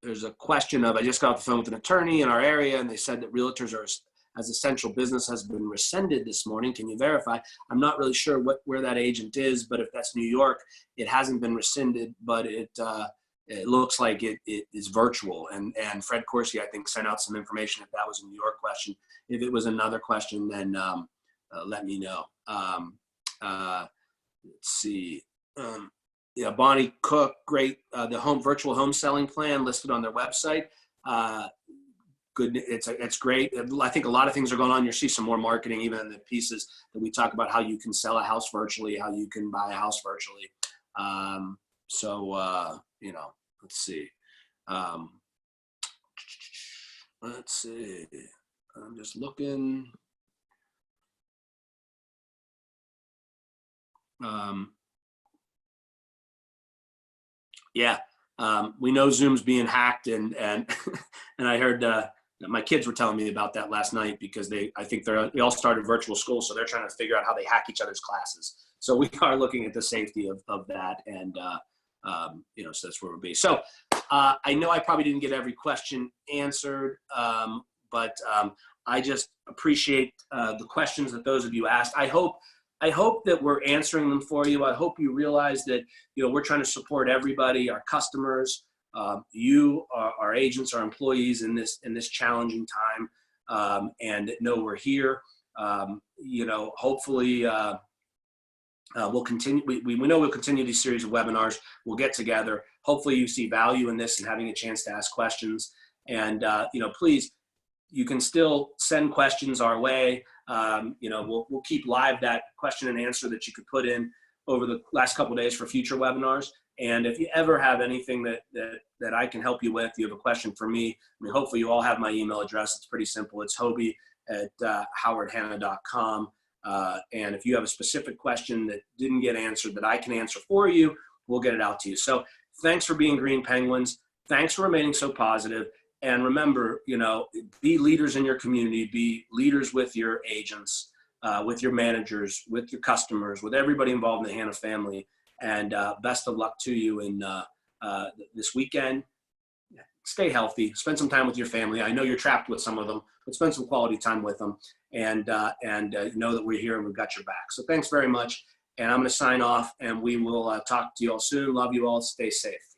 There's a question of, I just got off the phone with an attorney in our area and they said that realtors are as essential business has been rescinded this morning. Can you verify? I'm not really sure where that agent is, but if that's New York, it hasn't been rescinded, but it looks like it is virtual. And Fred Corsi, I think, sent out some information if that was a New York question. If it was another question, then let me know. Let's see. Yeah, Bonnie Cook, great. The virtual home selling plan listed on their website. Good. It's great. I think a lot of things are going on. You'll see some more marketing, even in the pieces that we talk about how you can sell a house virtually, how you can buy a house virtually. Let's see. Let's see. I'm just looking. Yeah. We know Zoom's being hacked, and and I heard my kids were telling me about that last night because I think they all started virtual school, so they're trying to figure out how they hack each other's classes. So we are looking at the safety of that, and so that's where we'll be. So I know I probably didn't get every question answered, but I just appreciate the questions that those of you asked. I hope I hope that we're answering them for you. I hope you realize that, we're trying to support everybody, our customers, you, our agents, our employees in this challenging time, and that know we're here. Hopefully we'll continue. We know we'll continue these series of webinars. We'll get together. Hopefully you see value in this and having a chance to ask questions. And, please, you can still send questions our way. We'll keep live that question and answer that you could put in over the last couple of days for future webinars. And if you ever have anything that I can help you with, you have a question for me, hopefully you all have my email address. It's pretty simple. It's Hoby@howardhanna.com. And if you have a specific question that didn't get answered that I can answer for you, we'll get it out to you. So thanks for being Green Penguins. Thanks for remaining so positive. And remember, be leaders in your community, be leaders with your agents, with your managers, with your customers, with everybody involved in the Hanna family. And best of luck to you in this weekend. Stay healthy, spend some time with your family. I know you're trapped with some of them, but spend some quality time with them, and know that we're here and we've got your back. So thanks very much. And I'm going to sign off, and we will talk to you all soon. Love you all. Stay safe.